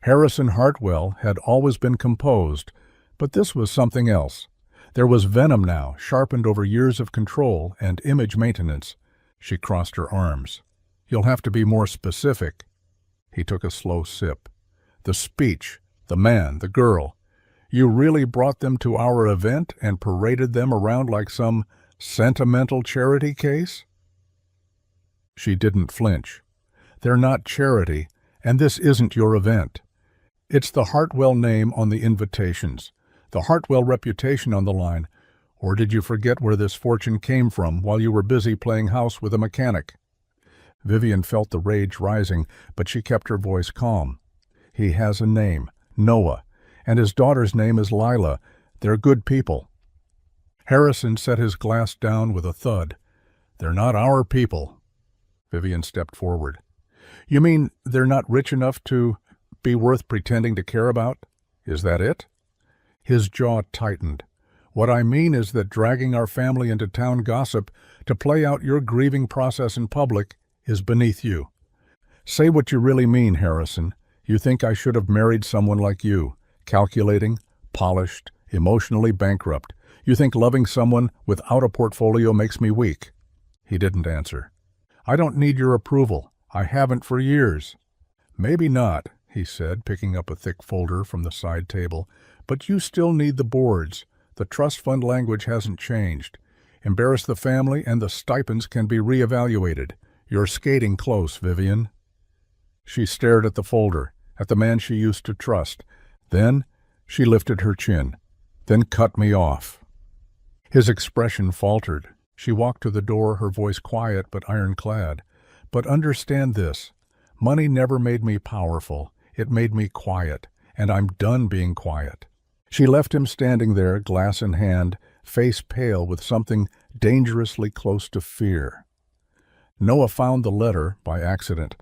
Harrison Hartwell had always been composed, but this was something else. There was venom now, sharpened over years of control and image maintenance. She crossed her arms. "You'll have to be more specific." He took a slow sip. "The speech, the man, the girl. You really brought them to our event and paraded them around like some sentimental charity case?" She didn't flinch. "They're not charity, and this isn't your event. It's the Hartwell name on the invitations, the Hartwell reputation on the line. Or did you forget where this fortune came from while you were busy playing house with a mechanic?" Vivian felt the rage rising, but she kept her voice calm. "He has a name, Noah, and his daughter's name is Lila. They're good people." Harrison set his glass down with a thud. "They're not our people." Vivian stepped forward. "You mean they're not rich enough to be worth pretending to care about? Is that it?" His jaw tightened. "What I mean is that dragging our family into town gossip to play out your grieving process in public is beneath you. Say what you really mean, Harrison. You think I should have married someone like you, calculating, polished, emotionally bankrupt. You think loving someone without a portfolio makes me weak." He didn't answer. "I don't need your approval. I haven't for years." "Maybe not," he said, picking up a thick folder from the side table, "but you still need the boards. The trust fund language hasn't changed. Embarrass the family and the stipends can be reevaluated. You're skating close, Vivian." She stared at the folder, at the man she used to trust. Then she lifted her chin, then cut me off. His expression faltered. She walked to the door, her voice quiet but ironclad. "But understand this. Money never made me powerful. It made me quiet, and I'm done being quiet." She left him standing there, glass in hand, face pale with something dangerously close to fear. Noah found the letter by accident.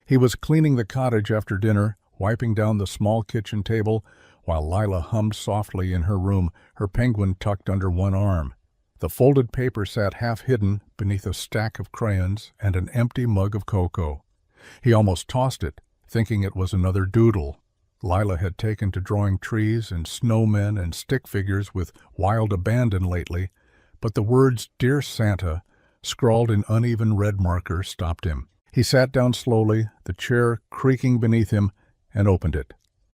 He was cleaning the cottage after dinner, wiping down the small kitchen table, while Lila hummed softly in her room, her penguin tucked under one arm. The folded paper sat half-hidden beneath a stack of crayons and an empty mug of cocoa. He almost tossed it, thinking it was another doodle. Lila had taken to drawing trees and snowmen and stick figures with wild abandon lately, but the words "Dear Santa," scrawled in uneven red marker, stopped him. He sat down slowly, the chair creaking beneath him, and opened it.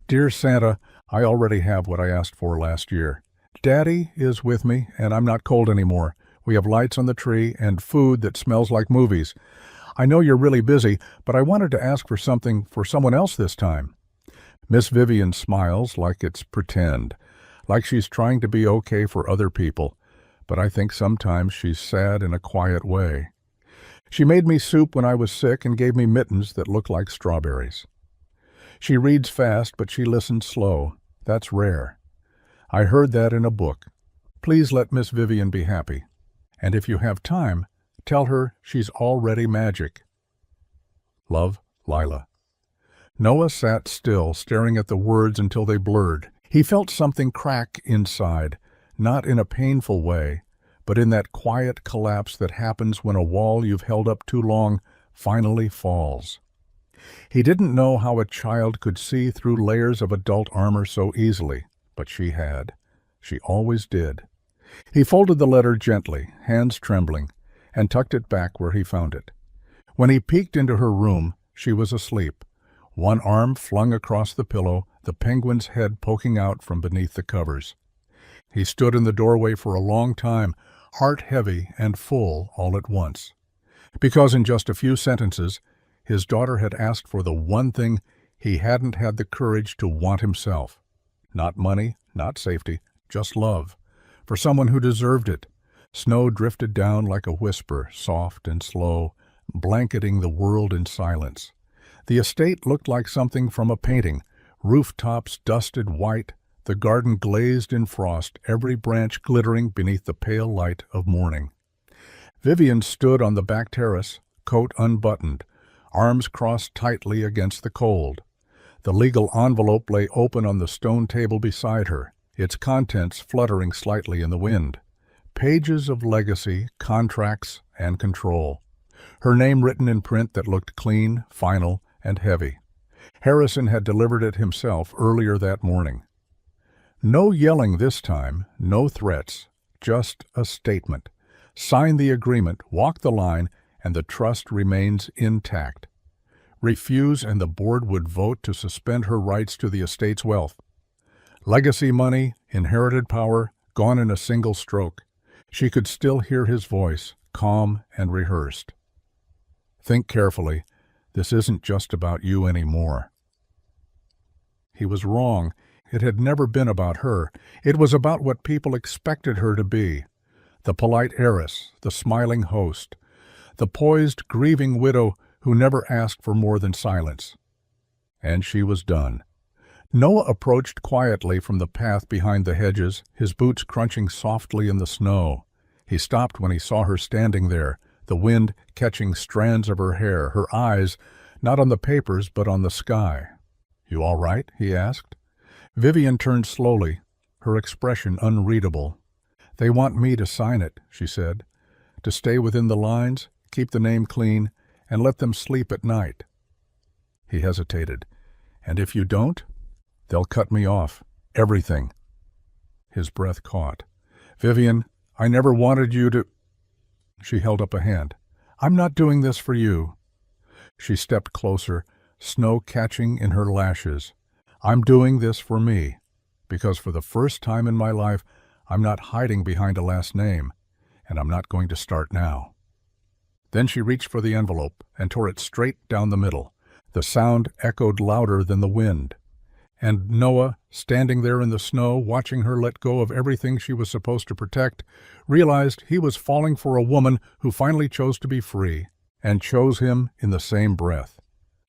"Dear Santa, I already have what I asked for last year. Daddy is with me, and I'm not cold anymore. We have lights on the tree and food that smells like movies. I know you're really busy, but I wanted to ask for something for someone else this time." Miss Vivian smiles like it's pretend, like she's trying to be okay for other people, but I think sometimes she's sad in a quiet way. "She made me soup when I was sick and gave me mittens that look like strawberries." She reads fast, but she listens slow. That's rare. I heard that in a book. Please let Miss Vivian be happy. And if you have time, tell her she's already magic. Love, Lila. Noah sat still, staring at the words until they blurred. He felt something crack inside, not in a painful way, but in that quiet collapse that happens when a wall you've held up too long finally falls. He didn't know how a child could see through layers of adult armor so easily, but she had. She always did. He folded the letter gently, hands trembling, and tucked it back where he found it. When he peeked into her room, she was asleep, one arm flung across the pillow, the penguin's head poking out from beneath the covers. He stood in the doorway for a long time, heart heavy and full all at once. Because in just a few sentences, his daughter had asked for the one thing he hadn't had the courage to want himself. Not money, not safety, just love. For someone who deserved it. Snow drifted down like a whisper, soft and slow, blanketing the world in silence. The estate looked like something from a painting, rooftops dusted white, the garden glazed in frost, every branch glittering beneath the pale light of morning. Vivian stood on the back terrace, coat unbuttoned, arms crossed tightly against the cold. The legal envelope lay open on the stone table beside her, its contents fluttering slightly in the wind. Pages of legacy, contracts, and control. Her name written in print that looked clean, final, and heavy. Harrison had delivered it himself earlier that morning. No yelling this time, no threats, just a statement. Sign the agreement, walk the line, and the trust remains intact. Refuse and the board would vote to suspend her rights to the estate's wealth. Legacy money, inherited power, gone in a single stroke. She could still hear his voice, calm and rehearsed. Think carefully. This isn't just about you anymore. He was wrong. It had never been about her. It was about what people expected her to be. The polite heiress, the smiling host, the poised, grieving widow who never asked for more than silence. And she was done. Noah approached quietly from the path behind the hedges, his boots crunching softly in the snow. He stopped when he saw her standing there, the wind catching strands of her hair, her eyes not on the papers but on the sky. "You all right?" he asked. Vivian turned slowly, her expression unreadable. "They want me to sign it," she said. "To stay within the lines, keep the name clean, and let them sleep at night." He hesitated. "And if you don't?" "They'll cut me off. Everything." His breath caught. "Vivian, I never wanted you to—" She held up a hand. "I'm not doing this for you." She stepped closer, snow catching in her lashes. "I'm doing this for me, because for the first time in my life, I'm not hiding behind a last name, and I'm not going to start now." Then she reached for the envelope and tore it straight down the middle. The sound echoed louder than the wind. And Noah, standing there in the snow, watching her let go of everything she was supposed to protect, realized he was falling for a woman who finally chose to be free, and chose him in the same breath.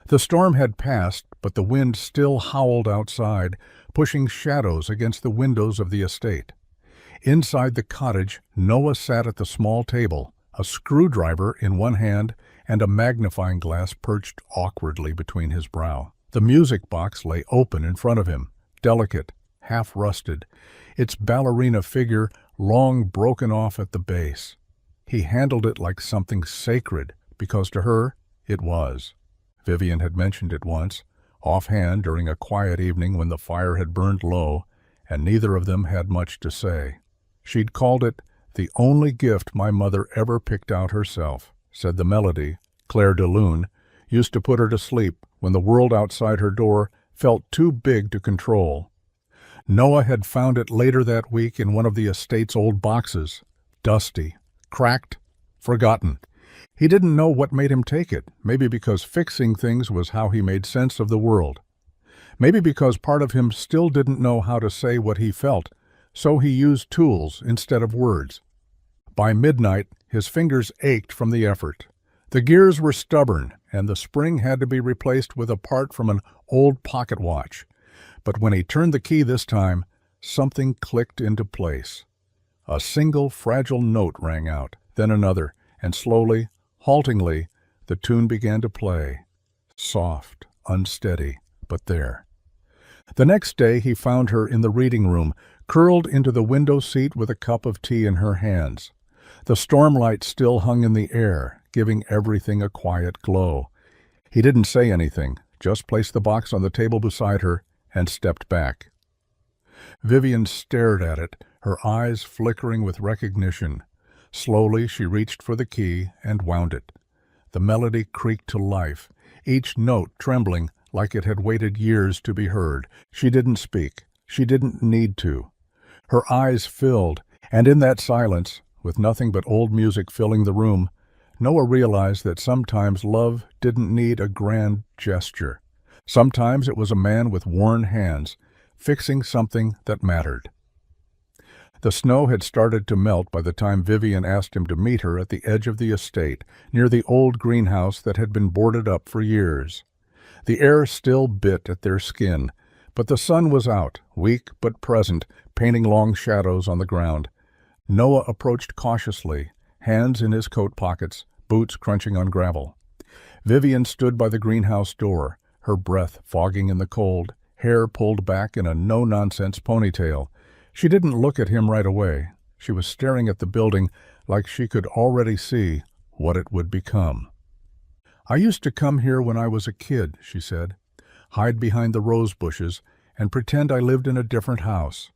The storm had passed, but the wind still howled outside, pushing shadows against the windows of the estate. Inside the cottage, Noah sat at the small table, a screwdriver in one hand and a magnifying glass perched awkwardly between his brow. The music box lay open in front of him, delicate, half-rusted, its ballerina figure long broken off at the base. He handled it like something sacred, because to her it was. Vivian had mentioned it once, offhand during a quiet evening when the fire had burned low, and neither of them had much to say. She'd called it the only gift my mother ever picked out herself, said the melody, Claire de Lune, used to put her to sleep when the world outside her door felt too big to control. Noah had found it later that week in one of the estate's old boxes, dusty, cracked, forgotten. He didn't know what made him take it, maybe because fixing things was how he made sense of the world. Maybe because part of him still didn't know how to say what he felt, so he used tools instead of words. By midnight, his fingers ached from the effort. The gears were stubborn, and the spring had to be replaced with a part from an old pocket watch. But when he turned the key this time, something clicked into place. A single fragile note rang out, then another, and slowly, haltingly, the tune began to play. Soft, unsteady, but there. The next day he found her in the reading room, curled into the window seat with a cup of tea in her hands. The stormlight still hung in the air, giving everything a quiet glow. He didn't say anything, just placed the box on the table beside her and stepped back. Vivian stared at it, her eyes flickering with recognition. Slowly she reached for the key and wound it. The melody creaked to life, each note trembling like it had waited years to be heard. She didn't speak. She didn't need to. Her eyes filled, and in that silence, with nothing but old music filling the room, Noah realized that sometimes love didn't need a grand gesture. Sometimes it was a man with worn hands, fixing something that mattered. The snow had started to melt by the time Vivian asked him to meet her at the edge of the estate, near the old greenhouse that had been boarded up for years. The air still bit at their skin, but the sun was out, weak but present, painting long shadows on the ground. Noah approached cautiously, hands in his coat pockets, boots crunching on gravel. Vivian stood by the greenhouse door, her breath fogging in the cold, hair pulled back in a no-nonsense ponytail. She didn't look at him right away. She was staring at the building like she could already see what it would become. "I used to come here when I was a kid," she said, "hide behind the rose bushes and pretend I lived in a different house,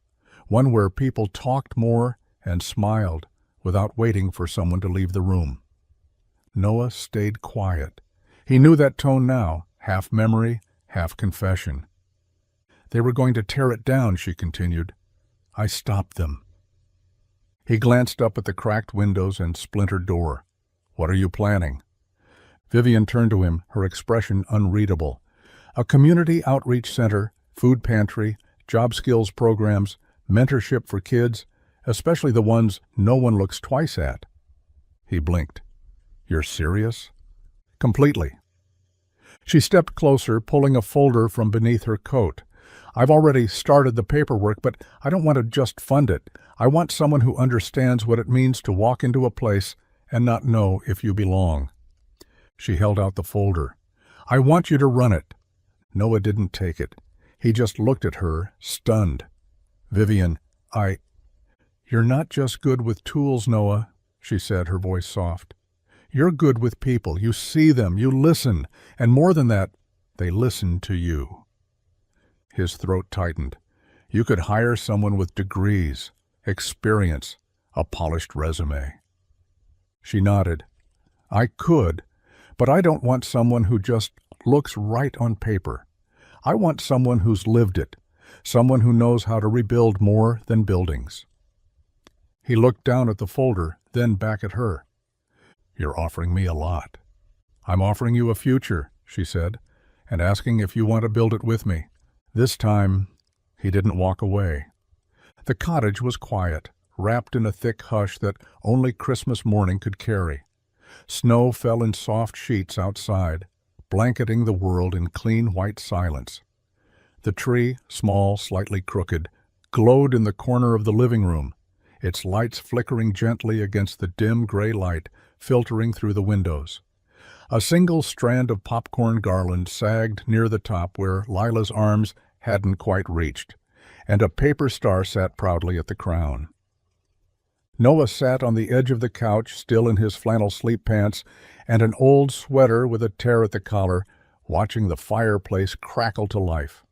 one where people talked more and smiled without waiting for someone to leave the room." Noah stayed quiet. He knew that tone now, half memory, half confession. "They were going to tear it down," she continued. "I stopped them." He glanced up at the cracked windows and splintered door. "What are you planning?" Vivian turned to him, her expression unreadable. "A community outreach center, food pantry, job skills programs, mentorship for kids, especially the ones no one looks twice at." He blinked. "You're serious?" "Completely." She stepped closer, pulling a folder from beneath her coat. "I've already started the paperwork, but I don't want to just fund it. I want someone who understands what it means to walk into a place and not know if you belong." She held out the folder. "I want you to run it." Noah didn't take it. He just looked at her, stunned. "Vivian, You're not just good with tools, Noah," she said, her voice soft. "You're good with people. You see them, you listen, and more than that, they listen to you." His throat tightened. "You could hire someone with degrees, experience, a polished resume." She nodded. "I could, but I don't want someone who just looks right on paper. I want someone who's lived it, someone who knows how to rebuild more than buildings." He looked down at the folder, then back at her. "You're offering me a lot." "I'm offering you a future," she said, "and asking if you want to build it with me." This time, he didn't walk away. The cottage was quiet, wrapped in a thick hush that only Christmas morning could carry. Snow fell in soft sheets outside, blanketing the world in clean white silence. The tree, small, slightly crooked, glowed in the corner of the living room, its lights flickering gently against the dim gray light filtering through the windows. A single strand of popcorn garland sagged near the top where Lila's arms hadn't quite reached, and a paper star sat proudly at the crown. Noah sat on the edge of the couch, still in his flannel sleep pants and an old sweater with a tear at the collar, watching the fireplace crackle to life.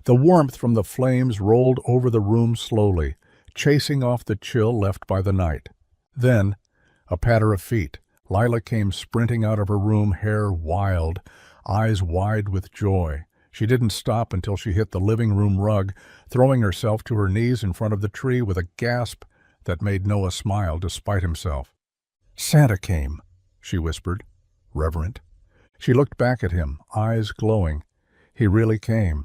The warmth from the flames rolled over the room slowly, chasing off the chill left by the night. Then, a patter of feet. Lila came sprinting out of her room, hair wild, eyes wide with joy. She didn't stop until she hit the living room rug, throwing herself to her knees in front of the tree with a gasp that made Noah smile despite himself. "Santa came," she whispered, reverent. She looked back at him, eyes glowing. He really came.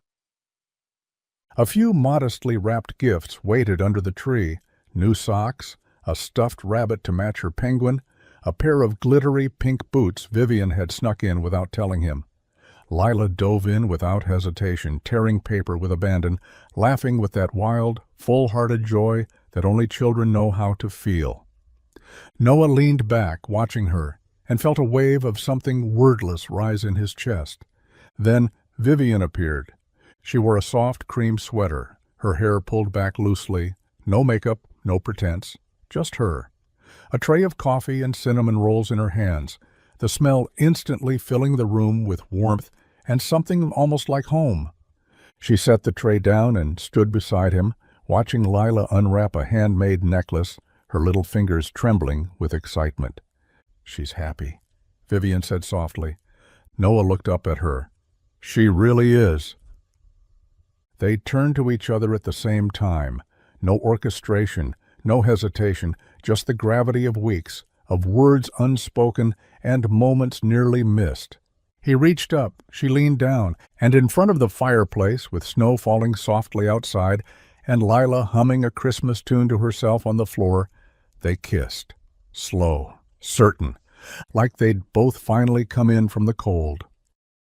A few modestly wrapped gifts waited under the tree: new socks, a stuffed rabbit to match her penguin, a pair of glittery pink boots Vivian had snuck in without telling him. Lila dove in without hesitation, tearing paper with abandon, laughing with that wild, full-hearted joy that only children know how to feel. Noah leaned back, watching her, and felt a wave of something wordless rise in his chest. Then Vivian appeared. She wore a soft cream sweater, her hair pulled back loosely, no makeup, no pretense, just her. A tray of coffee and cinnamon rolls in her hands, the smell instantly filling the room with warmth and something almost like home. She set the tray down and stood beside him, watching Lila unwrap a handmade necklace, her little fingers trembling with excitement. "She's happy," Vivian said softly. Noah looked up at her. "She really is." They turned to each other at the same time. No orchestration, no hesitation, just the gravity of weeks, of words unspoken and moments nearly missed. He reached up, she leaned down, and in front of the fireplace, with snow falling softly outside and Lila humming a Christmas tune to herself on the floor, they kissed, slow, certain, like they'd both finally come in from the cold.